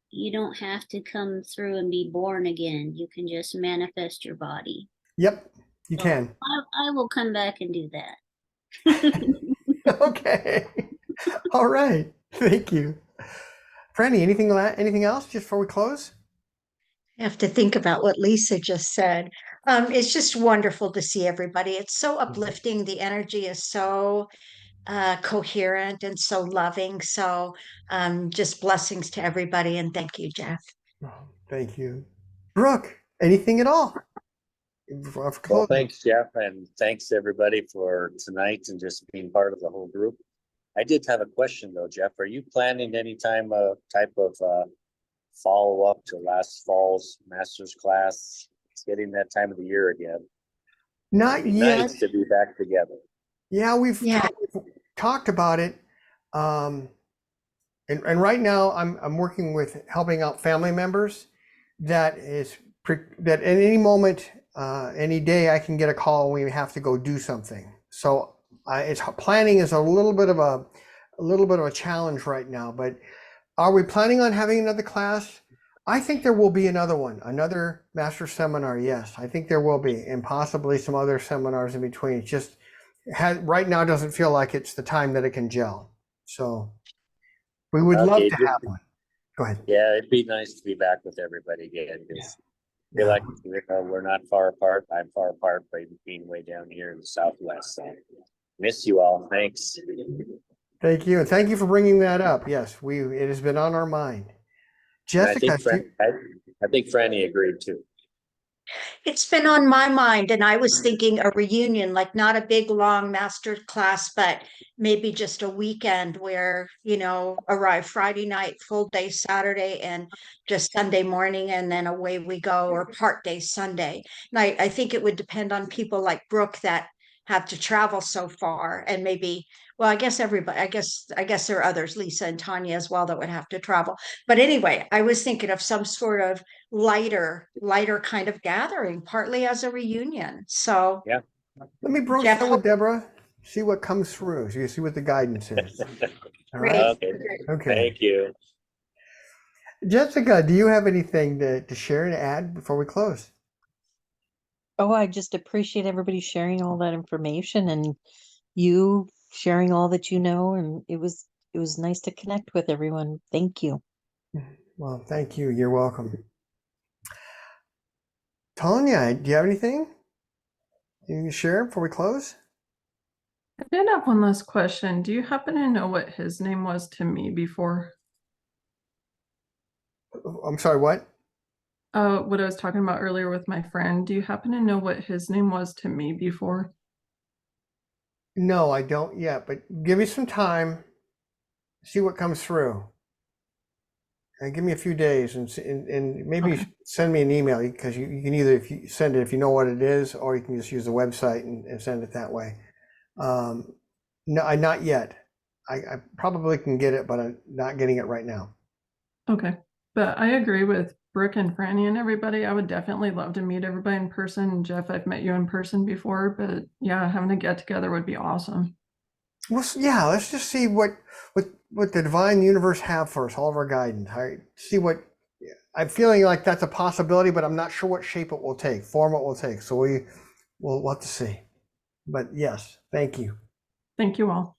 you don't have to come through and be born again. You can just manifest your body. Yep, you So can. I will come back and do that. Okay. All right. Thank you. Franny, anything else just before we close? I have to think about what Lisa just said. It's just wonderful to see everybody. It's so uplifting. The energy is so coherent and so loving. So just blessings to everybody. And thank you, Jeff. Oh, thank you. Brooke, anything at all? Well, Closing. thanks, Jeff, and thanks everybody for tonight and just being part of the whole group. I did have a question though, Jeff. Are you planning any type of follow-up to last fall's master's class? It's getting that time of the year again. Not It'd be yet. nice to be back together. Yeah, we've talked about it. And right now I'm working with helping out family members that at any moment, any day I can get a call and we have to go do something. So planning is a little bit of a challenge right now, but are we planning on having another class? I think there will be another one, another master seminar. Yes, I think there will be, and possibly some other seminars in between. It's just right now doesn't feel like it's the time that it can gel. So we would love to have one. Go ahead. Yeah, it'd be nice to be back with everybody again. I feel like we're not far apart. I'm far apart by being way down here in the Southwest. So miss you all. Thanks. Thank you. And thank you for bringing that up. Yes, it has been on our mind. Jessica. I think Franny agreed too. It's been on my mind, and I was thinking a reunion, like not a big long master class, but maybe just a weekend where, arrive Friday night, full day Saturday, and just Sunday morning, and then away we go, or part day Sunday. And I think it would depend on people like Brooke that have to travel so far, and maybe, well, I guess everybody, I guess there are others, Lisa and Tonya as well, that would have to travel. But anyway, I was thinking of some sort of lighter kind of gathering, partly as a reunion. So yeah, let me broach that with Deborah, see what comes through. So you see what the guidance is. All right. Okay. Thank you. Jessica, do you have anything to share and add before we close? Oh, I just appreciate everybody sharing all that information and you sharing all that you know, and it was nice to connect with everyone. Thank you. Well, thank you. You're welcome. Tonya, do you have anything you can share before we close? I did have one last question. Do you happen to know what his name was to me before? I'm sorry, what? What I was talking about earlier with my friend. Do you happen to know what his name was to me before? No, I don't yet, but give me some time, see what comes through. And give me a few days and maybe send me an email, because you can either, if you send it, if you know what it is, or you can just use the website and send it that way. No, not yet. I probably can get it, but I'm not getting it right now. Okay. But I agree with Brooke and Franny and everybody. I would definitely love to meet everybody in person. Jeff, I've met you in person before, but yeah, having a get together would be awesome. Well, yeah, let's just see what the divine universe have for us, all of our guidance. I'm feeling like that's a possibility, but I'm not sure what shape it will take, form it will take. So we'll have to see. But yes, thank you. Thank you all.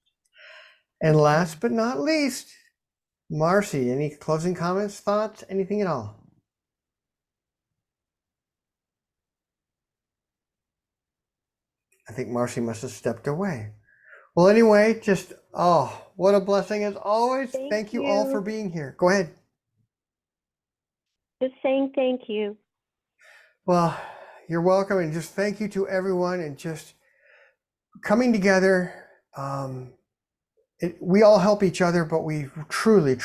And last but not least, Marci, any closing comments, thoughts, anything at all? I think Marci must have stepped away. Well, anyway, just, what a blessing as always. Thank you all for being here. Go ahead. Just saying thank you. Well, you're welcome. And just thank you to everyone and just coming together. We all help each other, but we truly,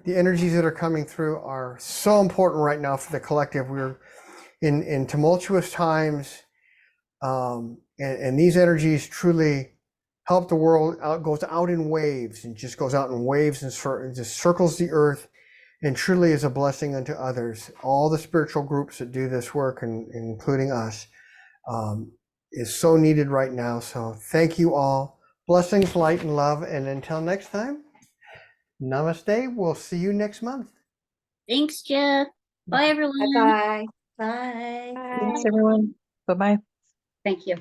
the energies that are coming through are so important right now for the collective. We're in tumultuous times, and these energies truly help the world out, goes out in waves, and just goes out in waves and just circles the earth, and truly is a blessing unto others. All the spiritual groups that do this work, and including us, is so needed right now. So thank you all. Blessings, light, and love. And until next time, namaste. We'll see you next month. Thanks, Jeff. Bye, everyone. Bye-bye. Bye. Thanks, everyone. Bye-bye. Thank you.